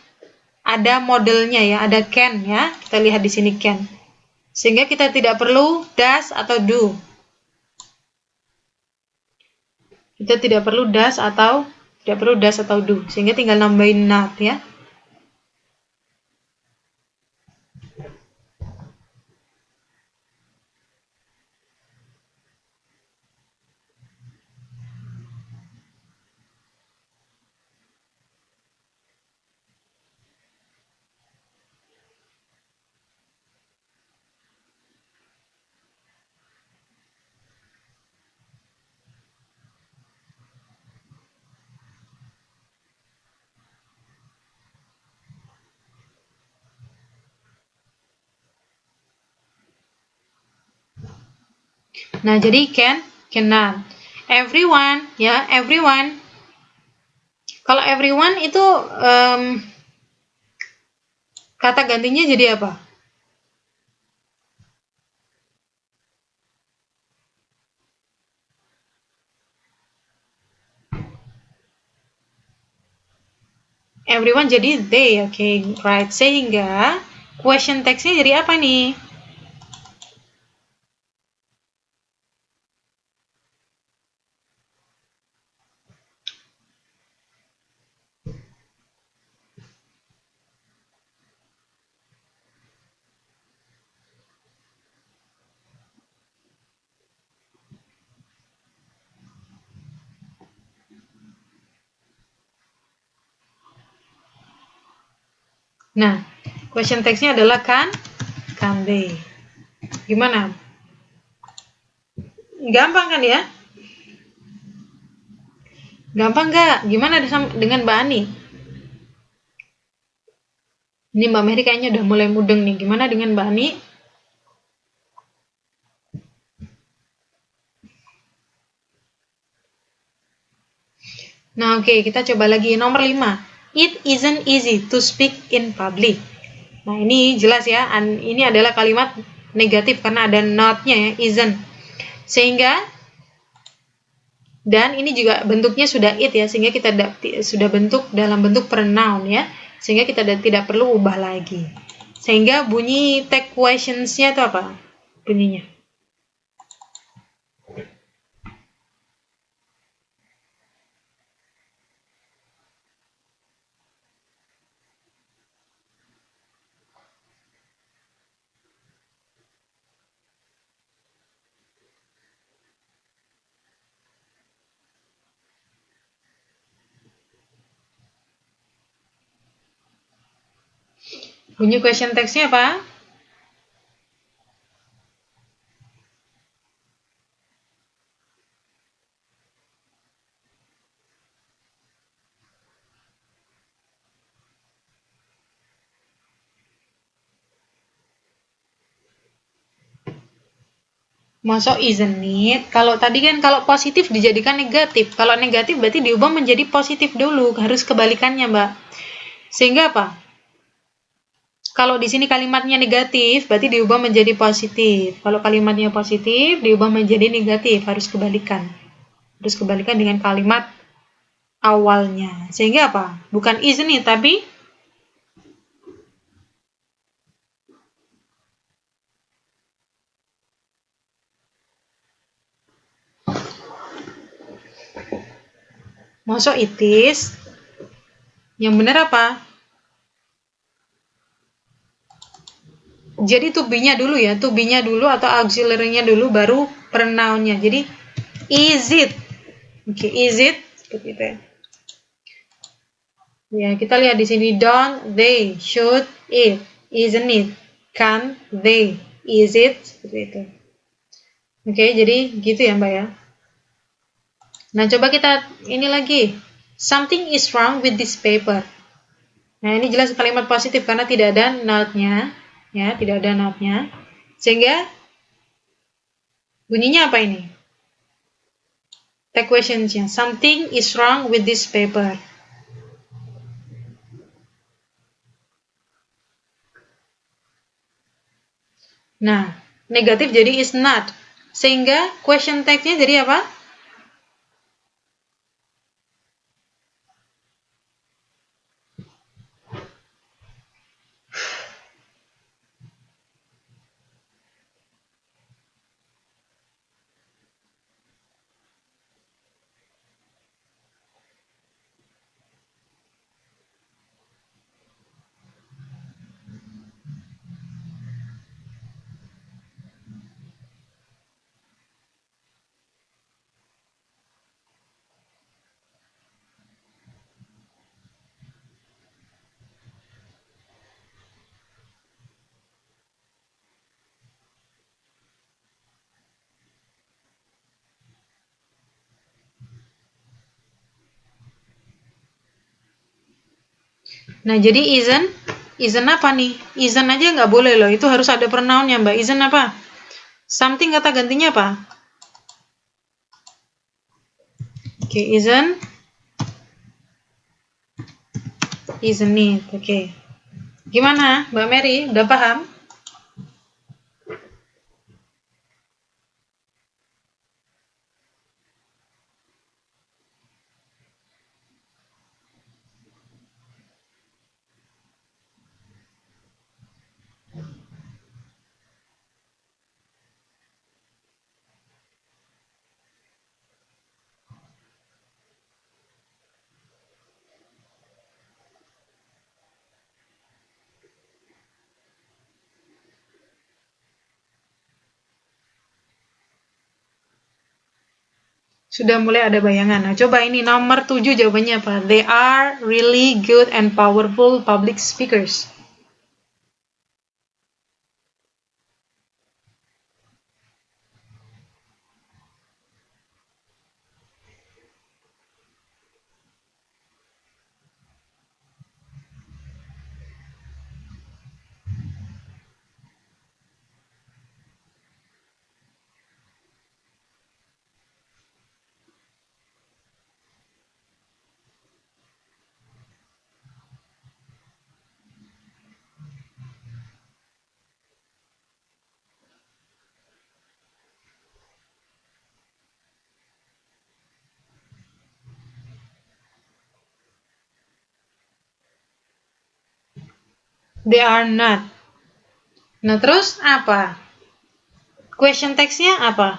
S1: ada modelnya ya, ada can ya. Kita lihat di sini can. Sehingga kita tidak perlu does atau do. Kita tidak perlu does atau do. Sehingga tinggal nambahin not ya. Nah, jadi can, cannot. Everyone, ya, everyone. Kalau everyone itu kata gantinya jadi apa? Everyone jadi they, oke, right. Sehingga question text-nya jadi apa nih? Nah, question text-nya adalah can they. Gimana? Gampang kan ya? Gampang nggak? Gimana dengan Mbak Ani? Ini Mbak Mary kayaknya udah mulai mudeng nih. Gimana dengan Mbak Ani? Nah, oke, kita coba lagi. Nomor 5. It isn't easy to speak in public. Nah, ini jelas ya. Ini adalah kalimat negatif karena ada not-nya ya, isn't. Sehingga, dan ini juga bentuknya sudah it ya, sehingga kita sudah bentuk dalam bentuk pronoun ya. Sehingga kita tidak perlu ubah lagi. Sehingga bunyi tag questions-nya itu apa? Bunyinya. Bunyi question text-nya apa? Masuk isn't it? Kalau tadi kan kalau positif dijadikan negatif. Kalau negatif berarti diubah menjadi positif dulu. Harus kebalikannya, Mbak. Sehingga apa? Kalau di sini kalimatnya negatif, berarti diubah menjadi positif. Kalau kalimatnya positif, diubah menjadi negatif. Harus kebalikan. Harus kebalikan dengan kalimat awalnya. Sehingga apa? Bukan isn't it, tapi masuk it is. Yang benar apa? Jadi to be-nya dulu ya, to be-nya dulu atau auxiliary-nya dulu baru pronoun-nya. Jadi is it? Oke, is it? Seperti itu ya. Ya, kita lihat di sini don't they, should it, isn't it, can they, is it? Seperti itu. Oke, jadi gitu ya, Mbak ya. Nah, coba kita ini lagi. Something is wrong with this paper. Nah, ini jelas kalimat positif karena tidak ada not-nya. Ya, tidak ada not-nya. Sehingga bunyinya apa ini? Tag questions-nya. Something is wrong with this paper. Nah, negatif jadi is not. Sehingga question tag-nya jadi apa? Nah, jadi isn't apa nih? Isn't aja nggak boleh loh, itu harus ada pronoun-nya, Mbak. Isn't apa? Something kata gantinya apa? Oke, isn't it? Oke. Gimana, Mbak Mary? Udah paham? Sudah mulai ada bayangan. Nah, coba ini nomor 7 jawabannya apa? They are really good and powerful public speakers. They are not. Nah, terus apa? Question text-nya apa?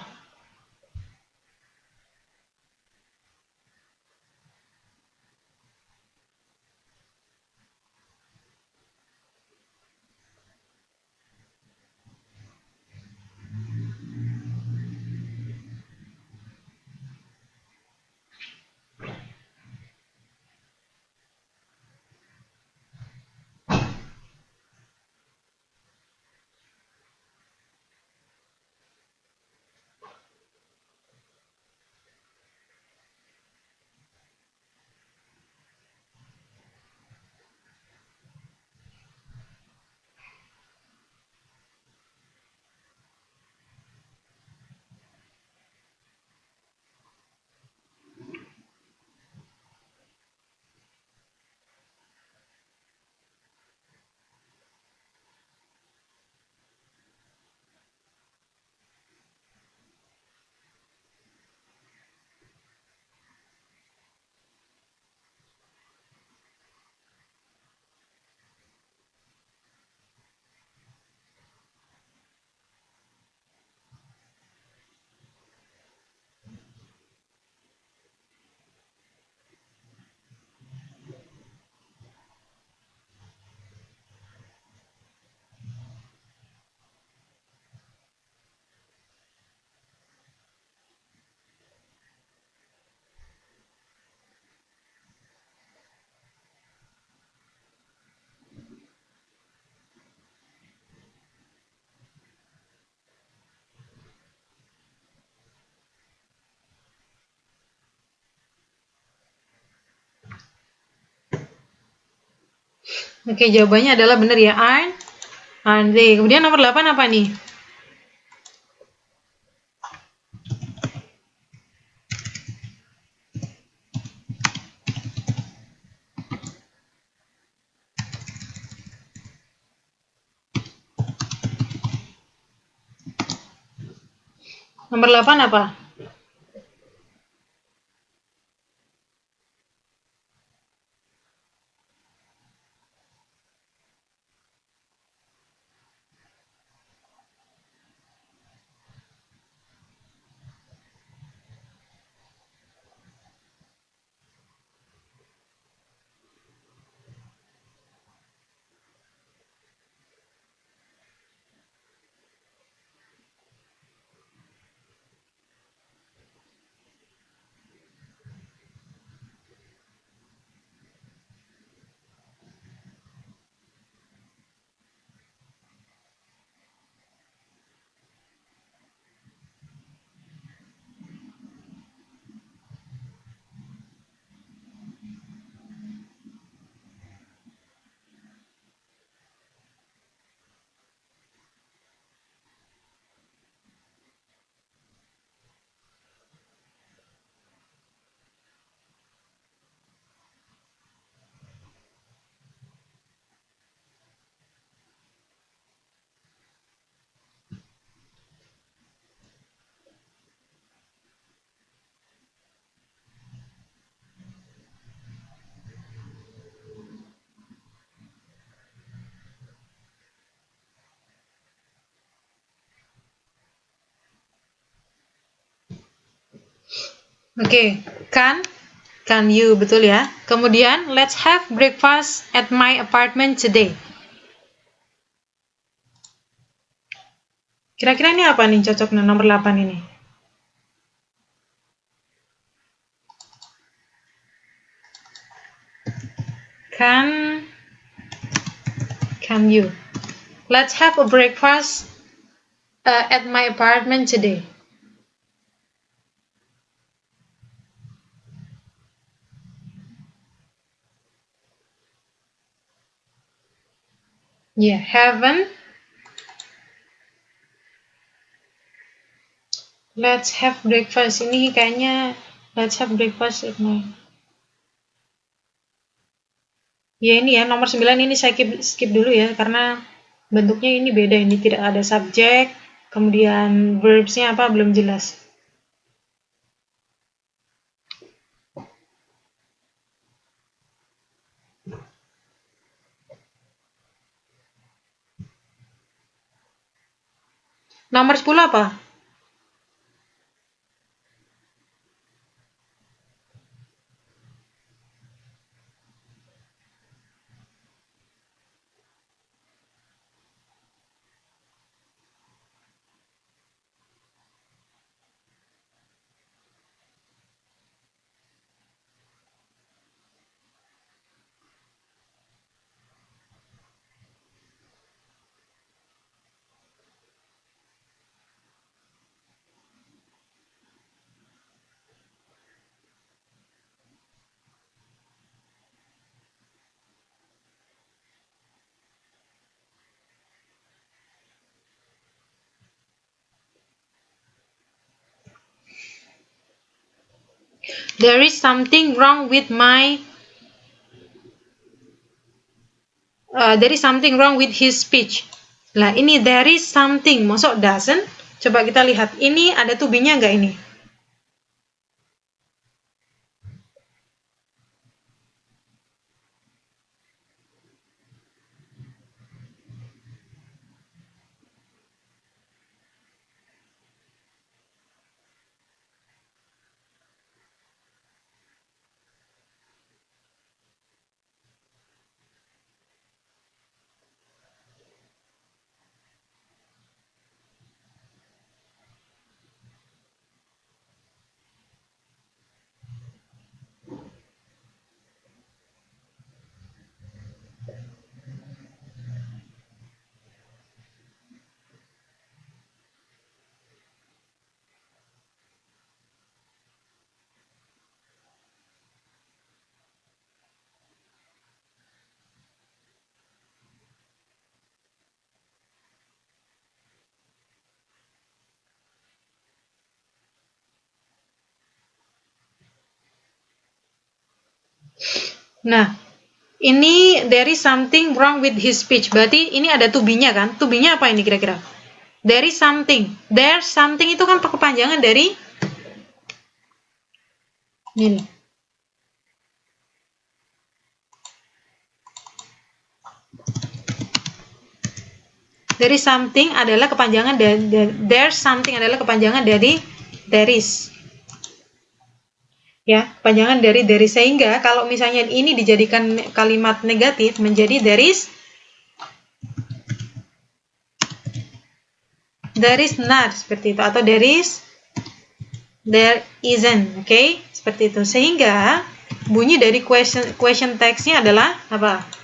S1: Oke, jawabannya adalah benar ya, aren't they. Kemudian nomor 8 apa nih? Nomor 8 apa? Oke, can you, betul ya. Kemudian let's have breakfast at my apartment today. Kira-kira ini apa nih cocoknya nomor 8 ini? Can you? Let's have a breakfast at my apartment today. Yeah, haven't. Let's have breakfast. Ini kayaknya let's have breakfast at my. Ya ini ya, nomor 9 ini saya skip dulu ya, karena bentuknya ini beda, ini tidak ada subjek, kemudian verbsnya apa belum jelas. Nomor 10 apa? There is something wrong with my there is something wrong with his speech. Lah ini there is something, masuk doesn't? Coba kita lihat, ini ada to be-nya nggak ini? Nah, ini there is something wrong with his speech. Berarti ini ada to be-nya kan? To be-nya apa ini kira-kira? There is something. There something itu kan perkepanjangan dari ini. There is something adalah kepanjangan dari there something adalah kepanjangan dari there is. Ya, kepanjangan dari there is, sehingga kalau misalnya ini dijadikan kalimat negatif menjadi there is not, seperti itu, atau there isn't, oke? Seperti itu. Sehingga bunyi dari question text-nya adalah apa?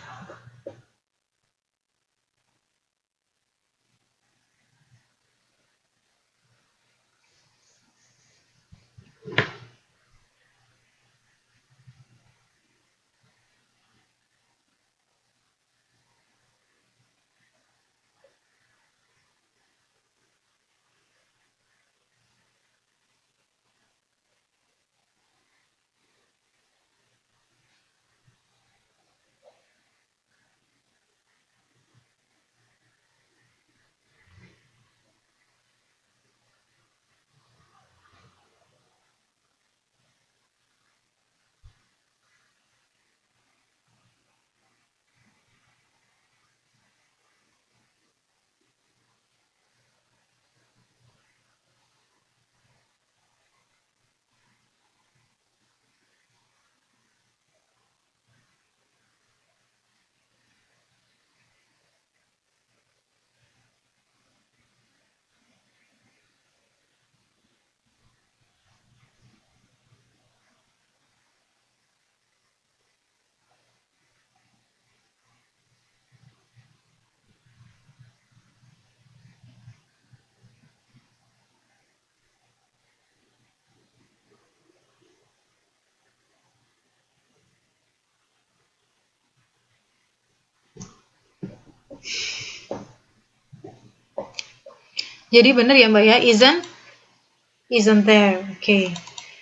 S1: Jadi benar ya Mbak ya, isn't there. Oke.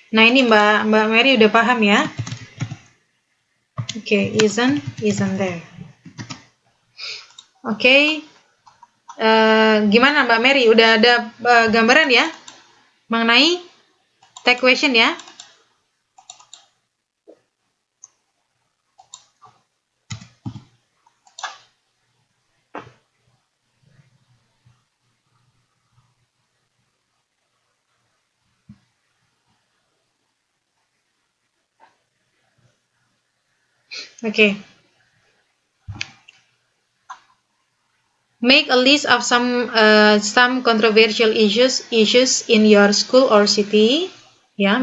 S1: Nah, ini Mbak Mary udah paham ya? Oke, isn't there. Oke. Gimana Mbak Mary? Udah ada gambaran ya mengenai tag question ya? Okay. Make a list of some controversial issues in your school or city. Yeah,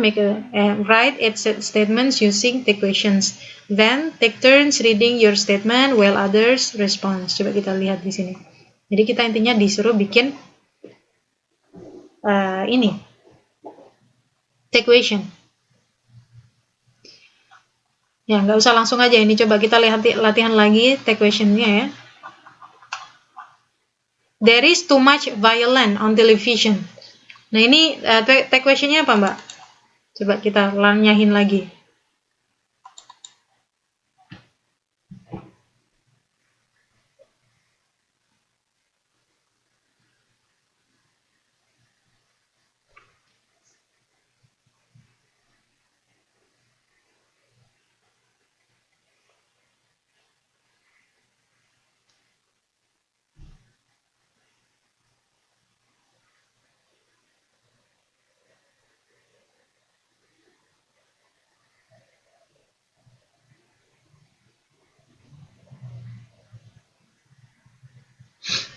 S1: write statements using the questions. Then take turns reading your statement while others respond. Coba kita lihat di sini. Jadi kita intinya disuruh bikin ini take question. Ya, nggak usah langsung aja ini. Coba kita lihat latihan lagi take questionnya ya. There is too much violence on television. Nah ini take questionnya apa Mbak? Coba kita lanyahin lagi.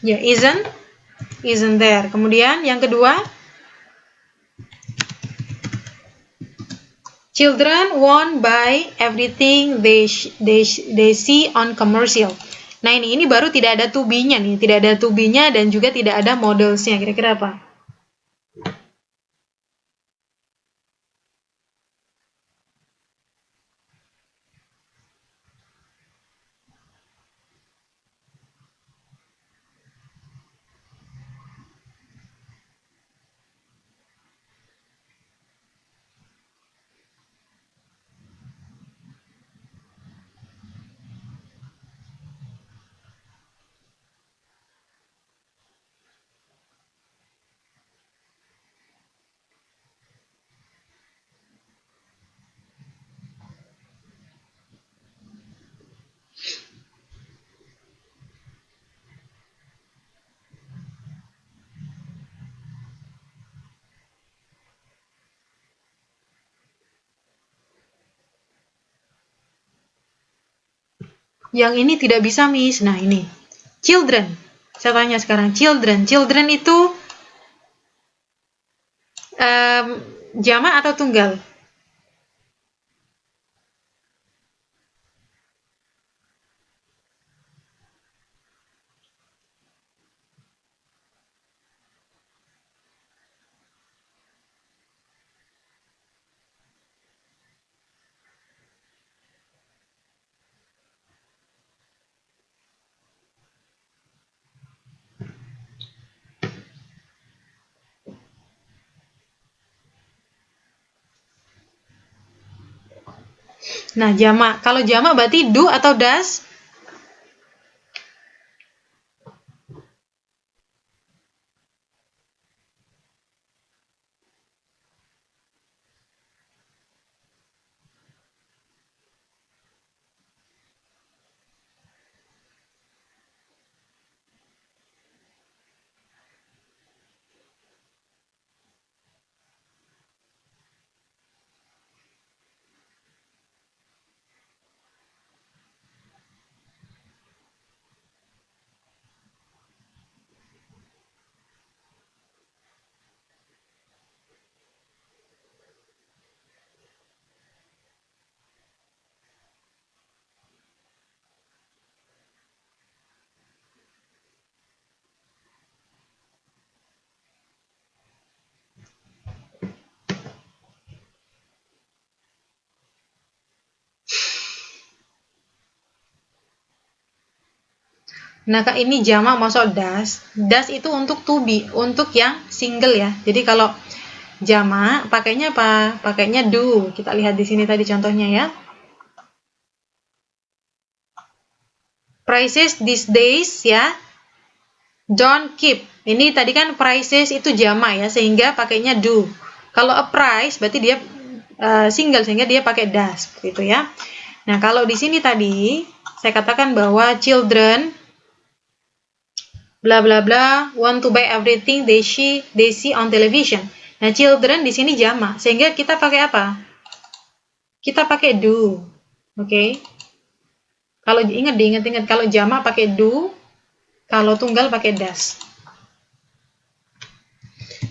S1: Ya, isn't there. Kemudian yang kedua, children won't buy everything they see on commercial. Nah ini baru tidak ada to be-nya nih, tidak ada to be-nya dan juga tidak ada models-nya. Kira-kira apa? Yang ini tidak bisa, Miss. Nah, ini. Children. Saya tanya sekarang, children. Children itu jamak atau tunggal? Nah, jamak. Kalau jamak berarti do atau does? Nah, Kak, ini jamak masuk das. Das itu untuk to be, untuk yang single ya. Jadi kalau jamak pakainya apa? Pakainya do. Kita lihat di sini tadi contohnya ya. Prices these days ya. Don't keep. Ini tadi kan prices itu jamak ya, sehingga pakainya do. Kalau a price berarti dia single sehingga dia pakai das gitu ya. Nah, kalau di sini tadi saya katakan bahwa children bla bla bla want to buy everything they see on television. Nah, children di sini jamak, sehingga kita pakai apa? Kita pakai do. Oke. Kalau diingat kalau jamak pakai do, kalau tunggal pakai does.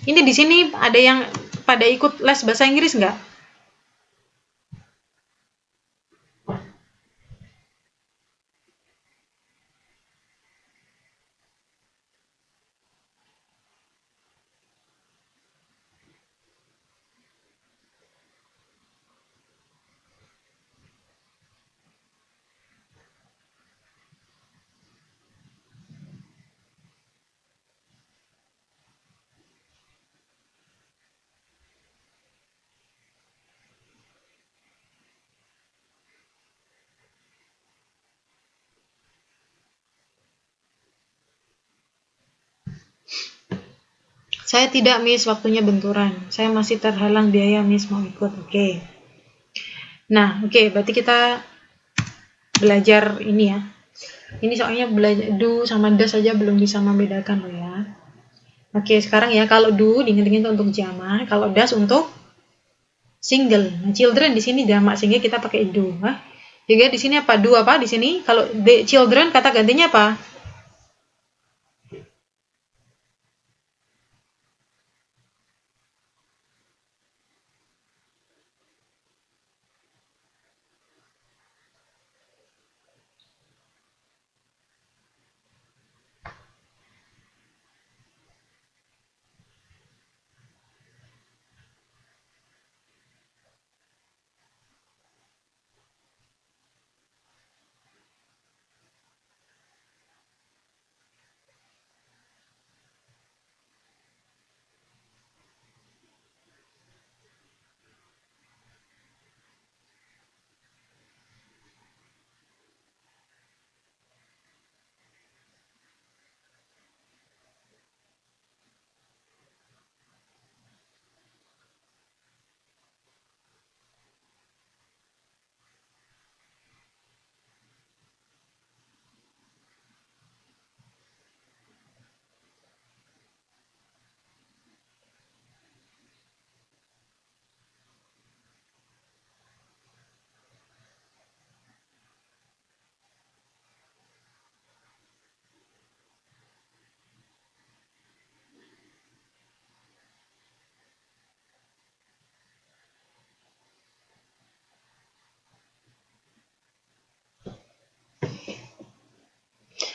S1: Ini di sini ada yang pada ikut les bahasa Inggris nggak? Saya tidak, Miss, waktunya benturan. Saya masih terhalang biaya, Miss, mau ikut. Oke. Nah, oke, berarti kita belajar ini ya. Ini soalnya belajar do sama does saja belum bisa membedakan loh ya. Oke, sekarang ya kalau do diingat-ingat untuk jamak, kalau does untuk single. Nah, children di sini jamak sehingga kita pakai do. Jadi di sini apa? Do apa di sini? Kalau the children kata gantinya apa?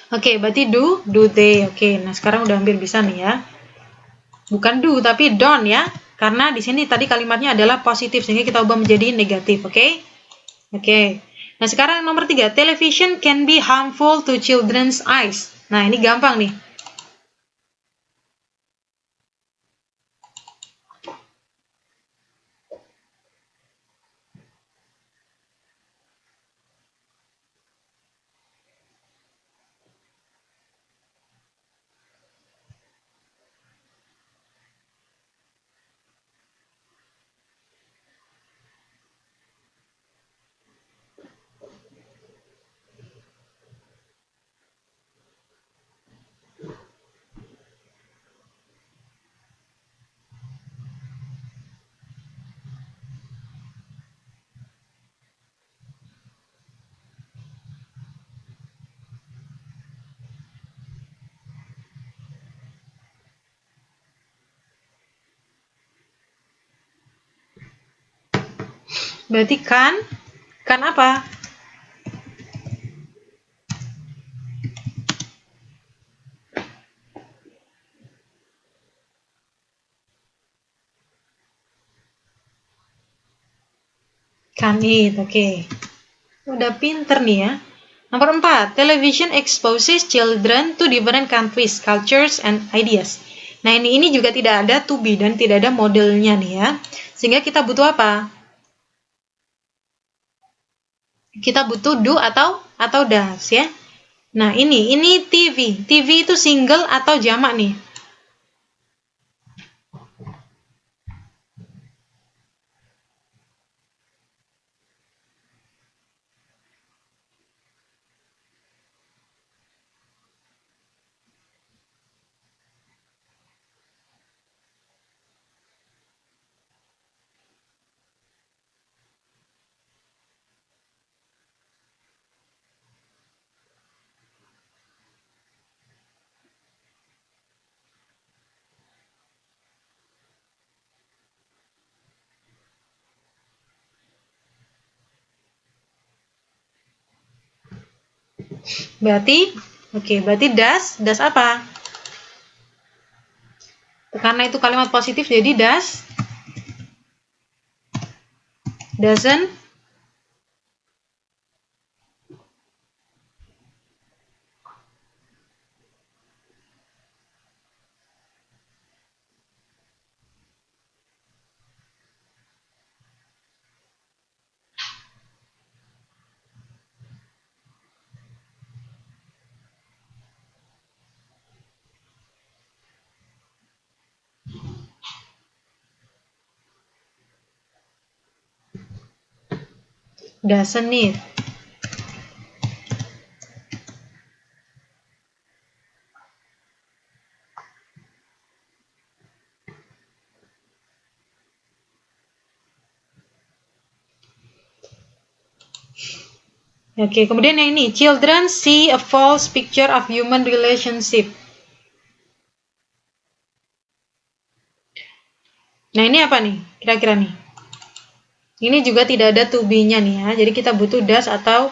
S1: Oke, berarti do they. Oke, nah sekarang udah hampir bisa nih ya. Bukan do tapi don't ya. Karena di sini tadi kalimatnya adalah positif sehingga kita ubah menjadi negatif, oke? Oke. Nah, sekarang nomor 3, television can be harmful to children's eyes. Nah, ini gampang nih. Berarti kan apa? Can it, oke. Udah pinter nih ya. Nomor 4, television exposes children to different countries, cultures, and ideas. Nah, ini juga tidak ada to be dan tidak ada modelnya nih ya. Sehingga kita butuh apa? Kita butuh do atau does ya. Nah, ini TV. TV itu single atau jamak nih? Berarti, berarti does apa? Karena itu kalimat positif, jadi doesn't need. Kemudian yang ini, children see a false picture of human relationship. Nah, ini apa nih? Kira-kira nih. Ini juga tidak ada to be-nya nih ya. Jadi kita butuh does atau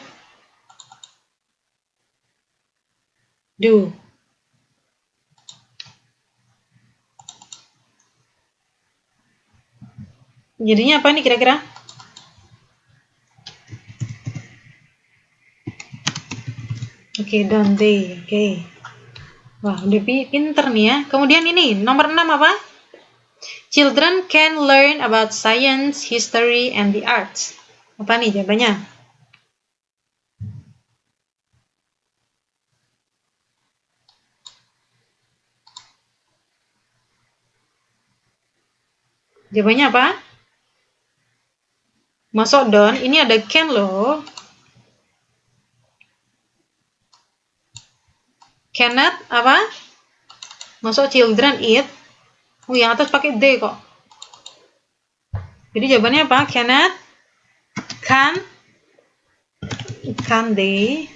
S1: do. Jadinya apa nih kira-kira? Don't they. Wah, udah pinter nih ya. Kemudian ini, nomor 6 apa? Children can learn about science, history, and the arts. Apa nih jawabannya? Jawabannya apa? Masuk don't, ini ada can loh. Cannot apa? Masuk children eat. Oh, yang atas pakai they kok. Jadi jawabannya apa? Cannot, can they.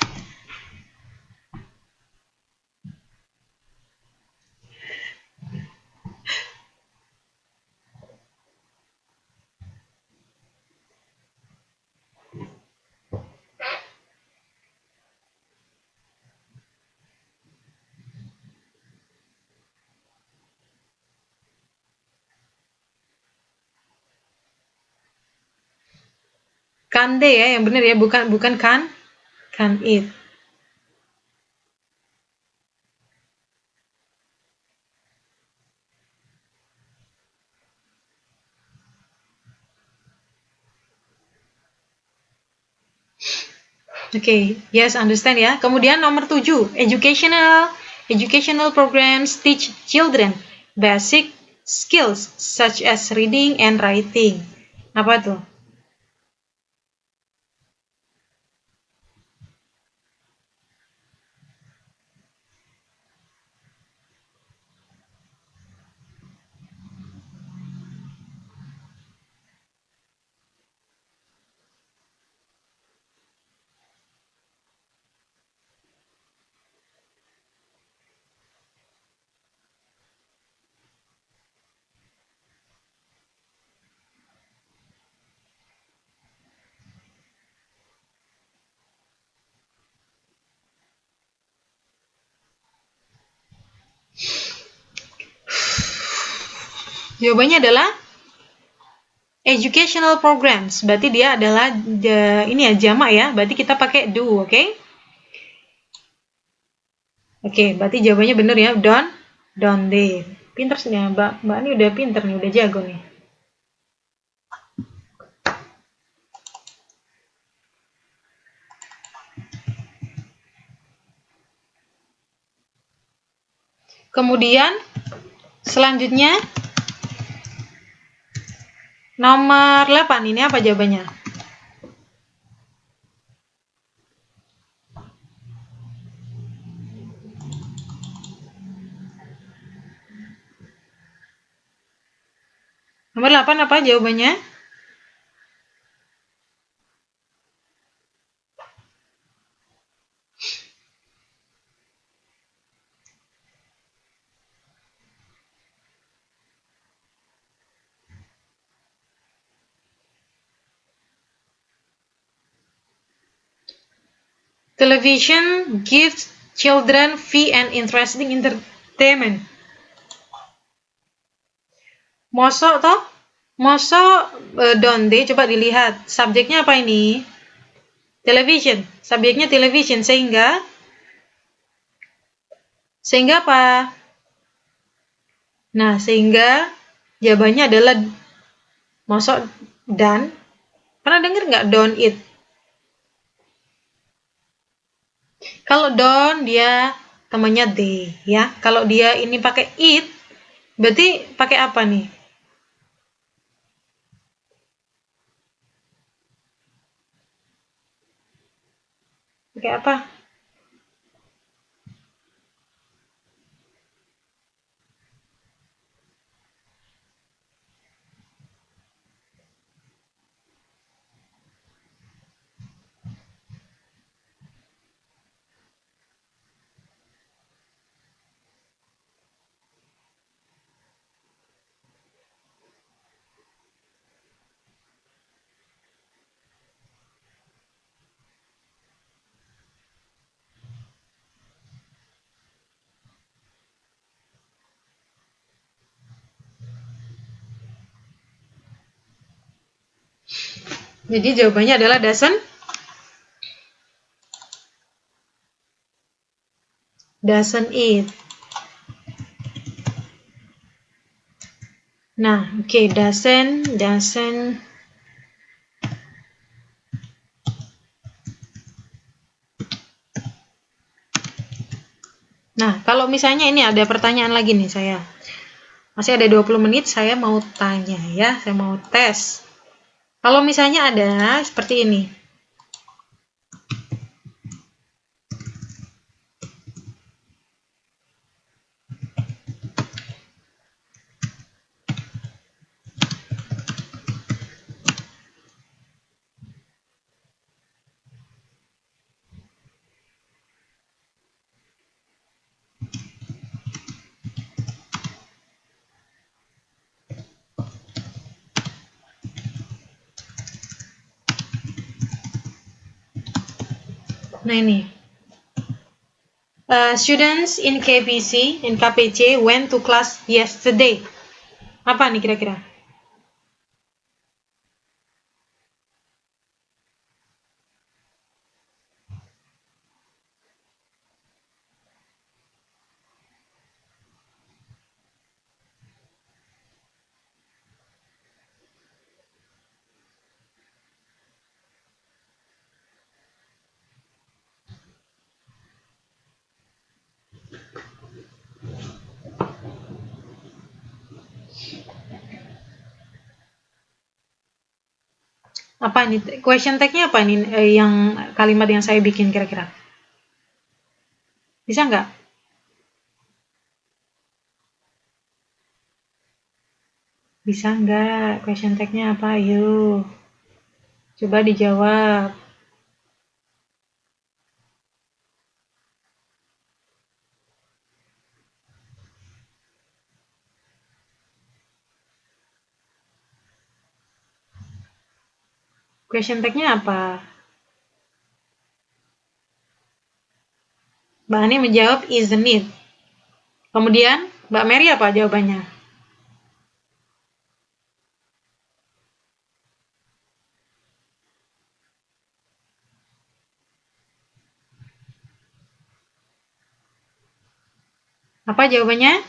S1: Can they ya, yang benar ya, bukan can eat. Yes, understand ya. Kemudian nomor 7, educational programs teach children basic skills such as reading and writing. Apa tuh? Jawabannya adalah educational programs. Berarti dia adalah ini ya, jamak ya. Berarti kita pakai do, oke? Berarti jawabannya benar ya. Don't they. Pinter sih ya, Mbak ini udah pinter nih, udah jago nih. Kemudian selanjutnya nomor 8, ini apa jawabannya? Nomor 8 apa jawabannya? Television gives children free and interesting entertainment. Mosok toh? Mosok don't they? Coba dilihat. Subjeknya apa ini? Television. Subjeknya television. Sehingga apa? Nah, sehingga jawabannya adalah mosok dan. Pernah dengar nggak don't eat? Kalau don't dia temannya they, ya. Kalau dia ini pakai eat, berarti pakai apa nih? Pakai apa? Jadi jawabannya adalah doesn't eat. Nah, oke, doesn't. Nah, kalau misalnya ini ada pertanyaan lagi nih saya. Masih ada 20 menit, saya mau tanya ya, saya mau tes. Kalau misalnya ada seperti ini. Nah ini, students in KPC went to class yesterday. Apa nih kira-kira? Apa nih? Question tag-nya apa nih? Yang kalimat yang saya bikin kira-kira? Bisa nggak? Bisa nggak? Question tag-nya apa? Ayo. Coba dijawab. Question tag-nya apa? Mbak Ani menjawab isn't it. Kemudian Mbak Mary apa jawabannya? Apa jawabannya?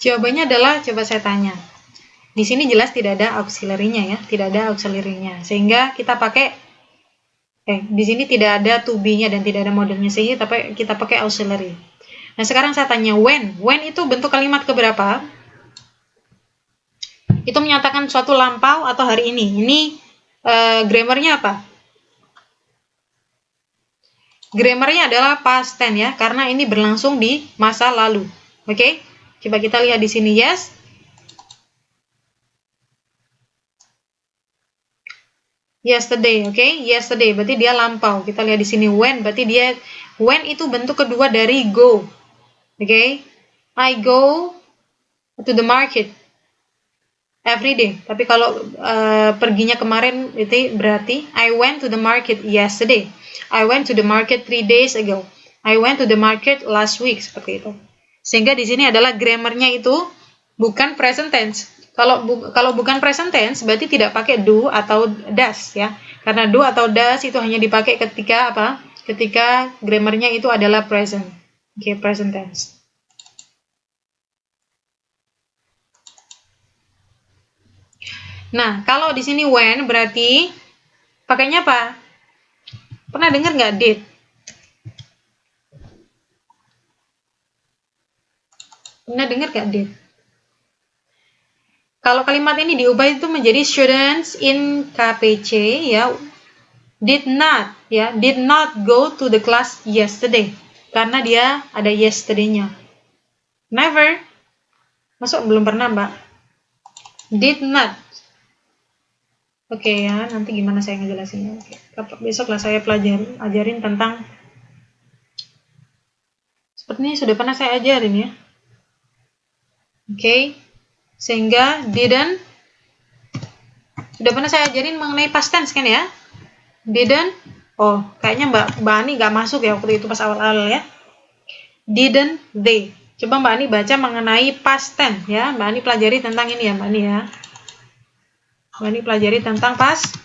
S1: Jawabannya adalah, coba saya tanya. Di sini jelas tidak ada auxiliary-nya ya, tidak ada auxiliary-nya. Sehingga kita pakai di sini tidak ada to be-nya dan tidak ada modalnya, sehingga kita pakai auxiliary. Nah, sekarang saya tanya when. When itu bentuk kalimat keberapa? Itu menyatakan suatu lampau atau hari ini. Ini grammarnya apa? Grammarnya adalah past tense ya, karena ini berlangsung di masa lalu. Oke? Coba kita lihat di sini, yes. Yesterday, oke? Yesterday berarti dia lampau. Kita lihat di sini when, berarti dia when itu bentuk kedua dari go. Oke? I go to the market every day. Tapi kalau perginya kemarin itu berarti I went to the market yesterday. I went to the market 3 days ago. I went to the market last week, seperti itu. Sehingga di sini adalah grammarnya itu bukan present tense. Kalau bukan present tense berarti tidak pakai do atau does ya. Karena do atau does itu hanya dipakai ketika apa? Ketika grammarnya itu adalah present. Oke, present tense. Nah, kalau di sini when berarti pakainya apa? Pernah dengar nggak did? Pernah dengar nggak did? Kalau kalimat ini diubah itu menjadi students in KPC ya, did not go to the class yesterday, karena dia ada yesterday-nya. Never, masuk belum pernah mbak? Did not. Oke ya, nanti gimana saya ngejelasinnya. Besok lah saya ajarin tentang, sepertinya sudah pernah saya ajarin ya. Oke. Sehingga didn't, sudah pernah saya ajarin mengenai past tense kan ya? Didn't, oh kayaknya Mbak Ani gak masuk ya waktu itu pas awal-awal ya. Didn't they. Coba Mbak Ani baca mengenai past tense ya. Mbak Ani pelajari tentang ini ya Mbak Ani ya. Mbak Ani pelajari tentang past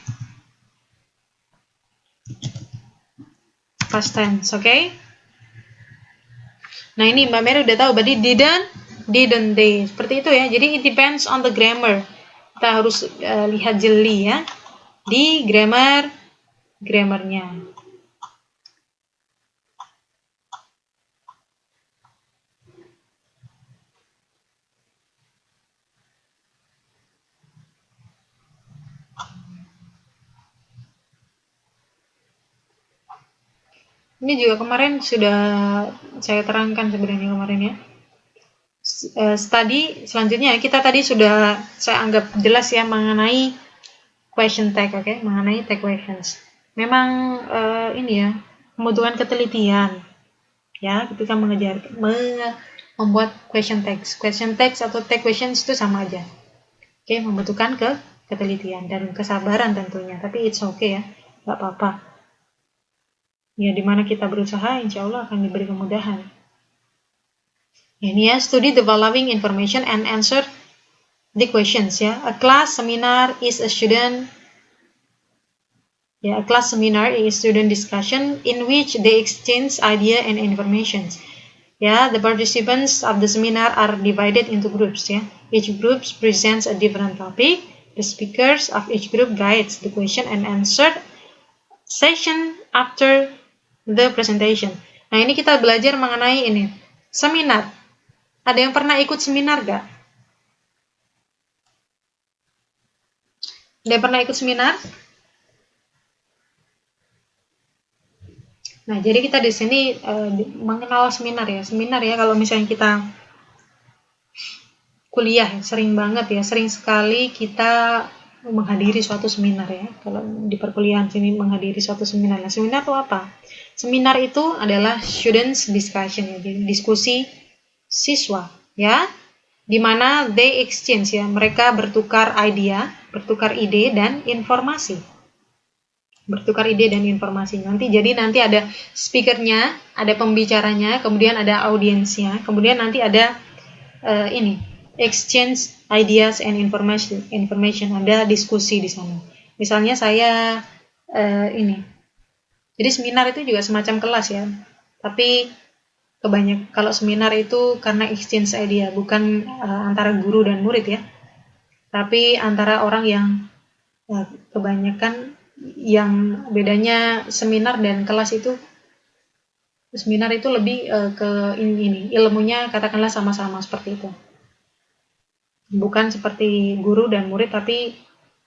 S1: tense, oke? Nah ini Mbak Mary udah tahu, berarti didn't they, seperti itu ya. Jadi it depends on the grammar. Kita harus lihat jeli ya di grammarnya. Ini juga kemarin sudah saya terangkan sebenarnya kemarin ya. Tadi selanjutnya kita tadi sudah saya anggap jelas ya mengenai question tag, oke? Mengenai tag questions. Memang ini ya membutuhkan ketelitian ya ketika membuat question tags atau tag questions itu sama aja, oke? Membutuhkan ketelitian dan kesabaran tentunya, tapi it's okay ya, nggak apa-apa ya. Dimana kita berusaha insya Allah akan diberi kemudahan. Ini ya, study the following information and answer the questions ya. A class seminar is a student discussion in which they exchange idea and information. Ya, the participants of the seminar are divided into groups ya. Each group presents a different topic. The speakers of each group guides the question and answer session after the presentation. Nah, ini kita belajar mengenai ini seminar. Ada yang pernah ikut seminar gak? Ada yang pernah ikut seminar? Nah, jadi kita di sini mengenal seminar ya. Seminar ya, kalau misalnya kita kuliah, sering sekali kita menghadiri suatu seminar ya. Kalau di perkuliahan sini menghadiri suatu seminar. Nah, seminar itu apa? Seminar itu adalah students discussion ya, jadi diskusi siswa ya, dimana they exchange ya, mereka bertukar ide dan informasi. Jadi nanti ada speakernya, ada pembicaranya, kemudian ada audiensnya, kemudian nanti ada exchange ideas and information, ada diskusi di sana. Misalnya saya jadi seminar itu juga semacam kelas ya, tapi kalau seminar itu karena exchange idea, bukan antara guru dan murid ya, tapi antara orang yang kebanyakan yang bedanya seminar dan kelas itu, seminar itu lebih ke ini ilmunya katakanlah sama-sama seperti itu, bukan seperti guru dan murid, tapi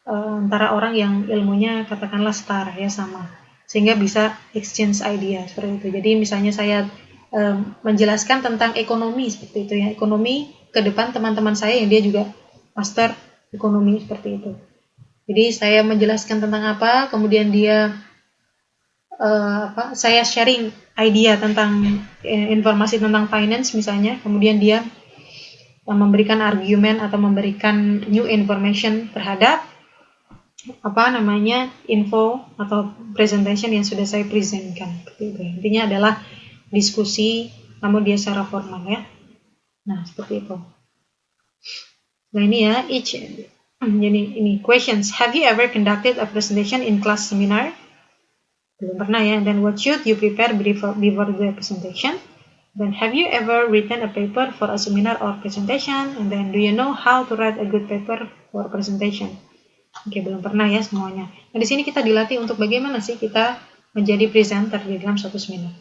S1: antara orang yang ilmunya katakanlah setara ya, sama, sehingga bisa exchange idea seperti itu. Jadi misalnya saya menjelaskan tentang ekonomi seperti itu ya, ekonomi ke depan teman-teman saya yang dia juga master ekonomi seperti itu. Jadi saya menjelaskan tentang apa, kemudian dia saya sharing idea tentang informasi tentang finance misalnya, kemudian dia memberikan argumen atau memberikan new information terhadap info atau presentation yang sudah saya presentkan. Intinya adalah diskusi, namun dia secara formal ya. Nah seperti itu. Nah ini ya, jadi ini questions. Have you ever conducted a presentation in class seminar? Belum pernah ya. Then what should you prepare before the presentation? Then have you ever written a paper for a seminar or presentation? And then do you know how to write a good paper for presentation? Oke, belum pernah ya semuanya. Nah, di sini kita dilatih untuk bagaimana sih kita menjadi presenter di dalam suatu seminar.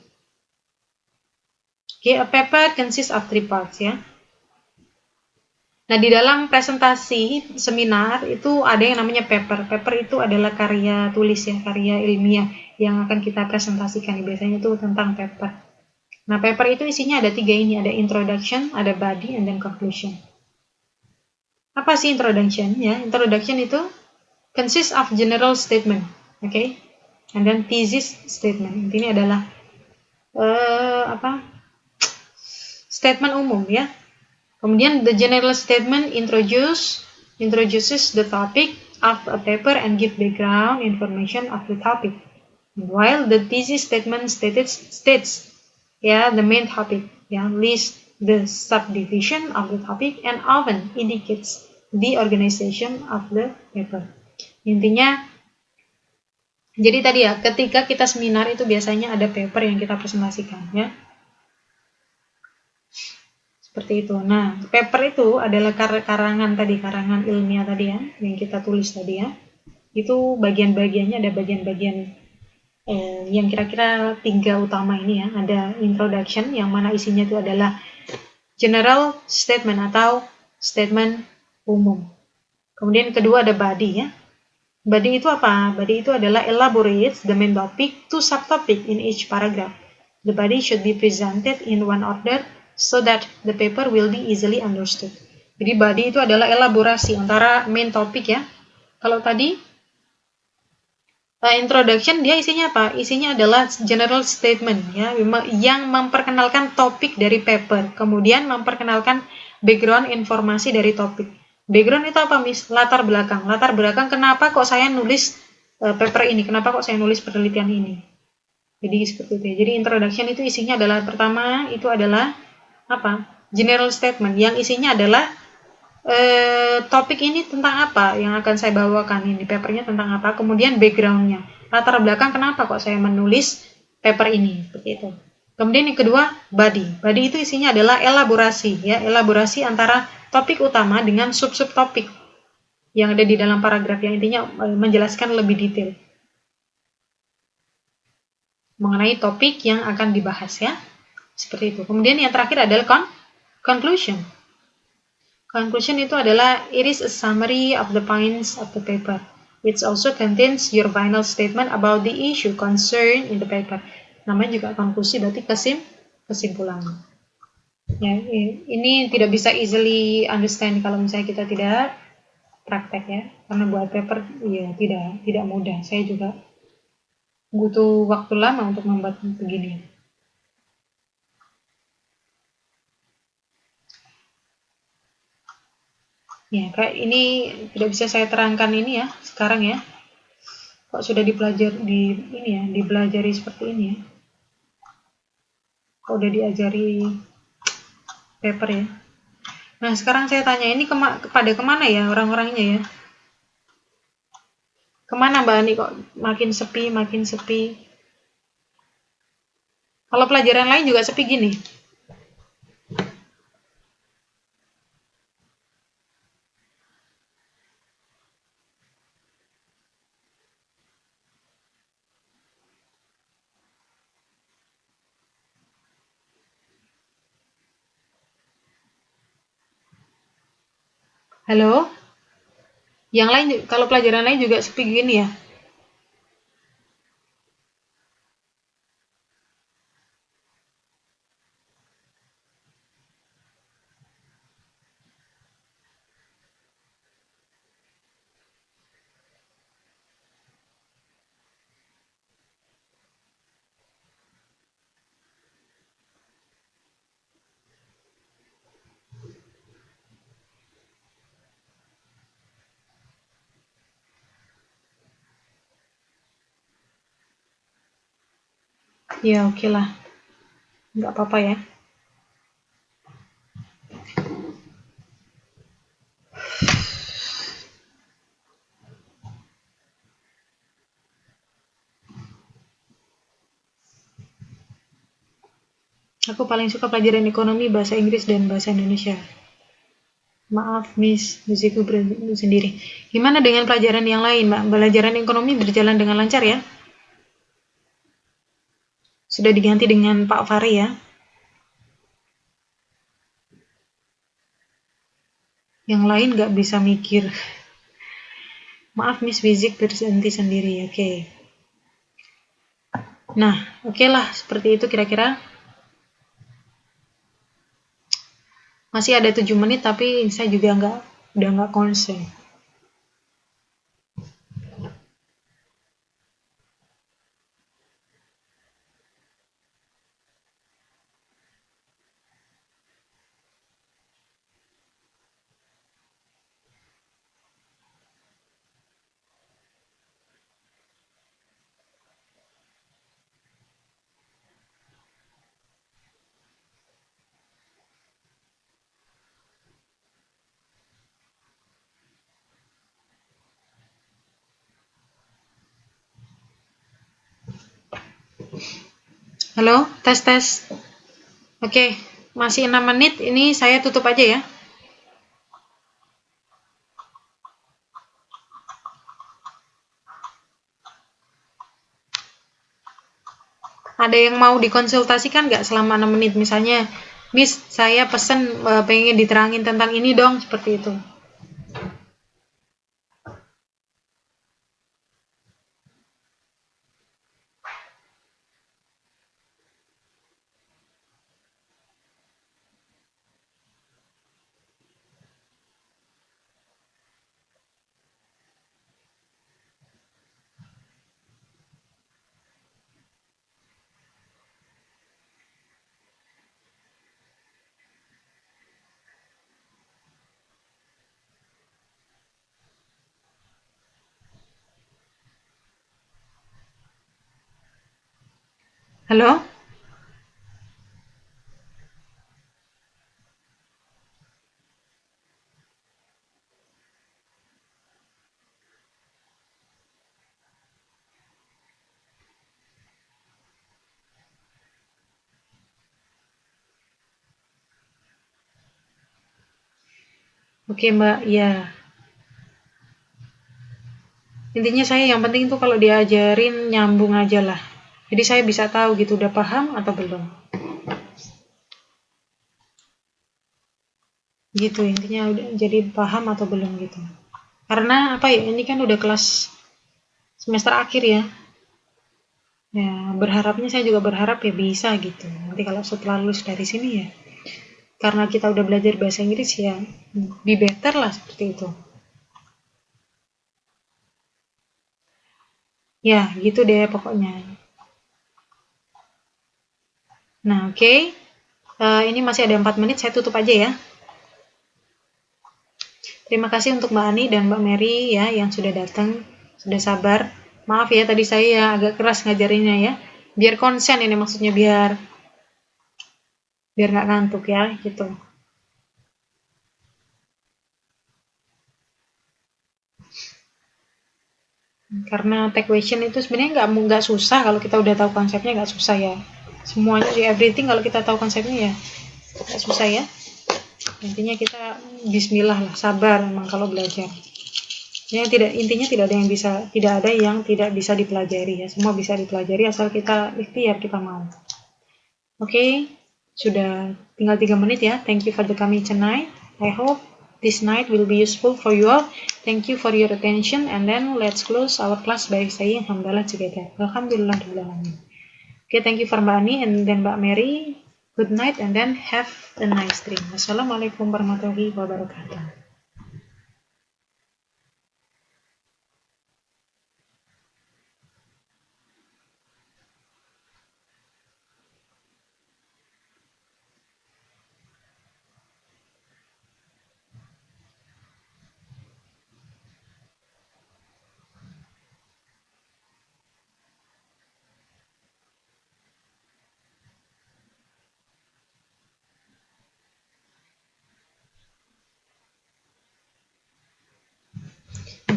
S1: Oke, a paper consists of 3 parts ya. Nah, di dalam presentasi seminar itu ada yang namanya paper. Paper itu adalah karya tulis ya, karya ilmiah yang akan kita presentasikan. Biasanya itu tentang paper. Nah, paper itu isinya ada 3 ini, ada introduction, ada body, and then conclusion. Apa sih introduction ya? Introduction itu consists of general statement, okay? And then thesis statement. Ini adalah statement umum ya. Kemudian the general statement introduces the topic of a paper and give background information of the topic. While the thesis statement states the main topic, lists the subdivision of the topic and often indicates the organization of the paper. Intinya, jadi tadi ya, ketika kita seminar itu biasanya ada paper yang kita presentasikan ya. Seperti itu. Nah, paper itu adalah karangan ilmiah tadi ya, yang kita tulis tadi ya. Itu bagian-bagiannya ada bagian-bagian yang kira-kira 3 utama ini ya. Ada introduction yang mana isinya itu adalah general statement atau statement umum. Kemudian kedua ada body ya. Body itu apa? Body itu adalah elaborates the main topic to subtopic in each paragraph. The body should be presented in one order so that the paper will be easily understood. Jadi body itu adalah elaborasi antara main topic ya. Kalau tadi introduction dia isinya apa? Isinya adalah general statement ya, yang memperkenalkan topik dari paper, kemudian memperkenalkan background informasi dari topik. Background itu apa, Miss? Latar belakang. Latar belakang kenapa kok saya nulis paper ini? Kenapa kok saya nulis penelitian ini? Jadi seperti itu. Jadi introduction itu isinya adalah pertama itu adalah apa? General statement yang isinya adalah topik ini tentang apa yang akan saya bawakan ini, papernya tentang apa, kemudian backgroundnya, latar belakang kenapa kok saya menulis paper ini, seperti itu. Kemudian yang kedua, body itu isinya adalah elaborasi ya, elaborasi antara topik utama dengan sub-sub topik yang ada di dalam paragraf, yang intinya menjelaskan lebih detail mengenai topik yang akan dibahas ya, seperti itu. Kemudian yang terakhir adalah conclusion. Conclusion itu adalah it is a summary of the points of the paper, which also contains your final statement about the issue concerned in the paper. Namanya juga konklusi, berarti kesimpulan. Ya, ini tidak bisa easily understand kalau misalnya kita tidak praktek ya, karena buat paper ya tidak mudah. Saya juga butuh waktu lama untuk membuat begini. Ya, kayak ini tidak bisa saya terangkan ini ya sekarang ya. Kok sudah dipelajari seperti ini ya. Kok udah diajari paper ya. Nah, sekarang saya tanya ini kepada kemana ya orang-orangnya ya? Kemana Mbak Ani kok makin sepi? Kalau pelajaran lain juga sepi gini. Halo? Yang lain, kalau pelajaran lain juga sepi gini ya? Ya oke lah, nggak apa-apa ya. Aku paling suka pelajaran ekonomi, bahasa Inggris, dan bahasa Indonesia. Maaf, Miss, musikku sendiri. Gimana dengan pelajaran yang lain, Mbak? Pelajaran ekonomi berjalan dengan lancar ya? Sudah diganti dengan Pak Fahri ya? Yang lain nggak bisa mikir. Maaf, Miss Wizik berhenti sendiri. Oke. Nah, oke lah, seperti itu kira-kira. Masih ada 7 menit, tapi saya juga udah nggak konsen. Halo, tes tes. Oke, masih 6 menit. Ini saya tutup aja ya. Ada yang mau dikonsultasikan nggak selama 6 menit? Misalnya, Miss, saya pesen pengen diterangin tentang ini dong, seperti itu. Halo? Oke, Mbak. Ya. Intinya saya yang penting tuh kalau diajarin nyambung aja lah. Jadi saya bisa tahu gitu udah paham atau belum. Gitu intinya udah jadi paham atau belum gitu. Karena apa ya? Ini kan udah kelas semester akhir ya. Ya, berharapnya saya juga berharap ya bisa gitu. Nanti kalau setelah lulus dari sini ya, karena kita udah belajar bahasa Inggris ya, be better lah seperti itu. Ya, gitu deh pokoknya. Nah, oke. Ini masih ada 4 menit, saya tutup aja ya. Terima kasih untuk Mbak Ani dan Mbak Mary ya yang sudah datang, sudah sabar. Maaf ya tadi saya ya agak keras ngajarinnya ya. Biar konsen ini maksudnya biar nggak ngantuk ya gitu. Karena take question itu sebenarnya nggak susah kalau kita udah tahu konsepnya, nggak susah ya. Semuanya di everything kalau kita tahu konsepnya ya nggak susah ya. Intinya kita Bismillah lah, sabar memang kalau belajar. Intinya tidak ada yang tidak bisa dipelajari ya. Semua bisa dipelajari asal kita ikhtiar, kita mau. Oke, sudah tinggal 3 menit ya. Thank you for the coming tonight. I hope this night will be useful for you all. Thank you for your attention, and then let's close our class by saying Alhamdulillah together. Alhamdulillah. Okay, thank you for Mbak Ani and then Mbak Mary. Good night and then have a nice dream. Wassalamualaikum warahmatullahi wabarakatuh.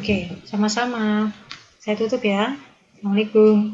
S1: Oke, sama-sama. Saya tutup ya. Assalamualaikum.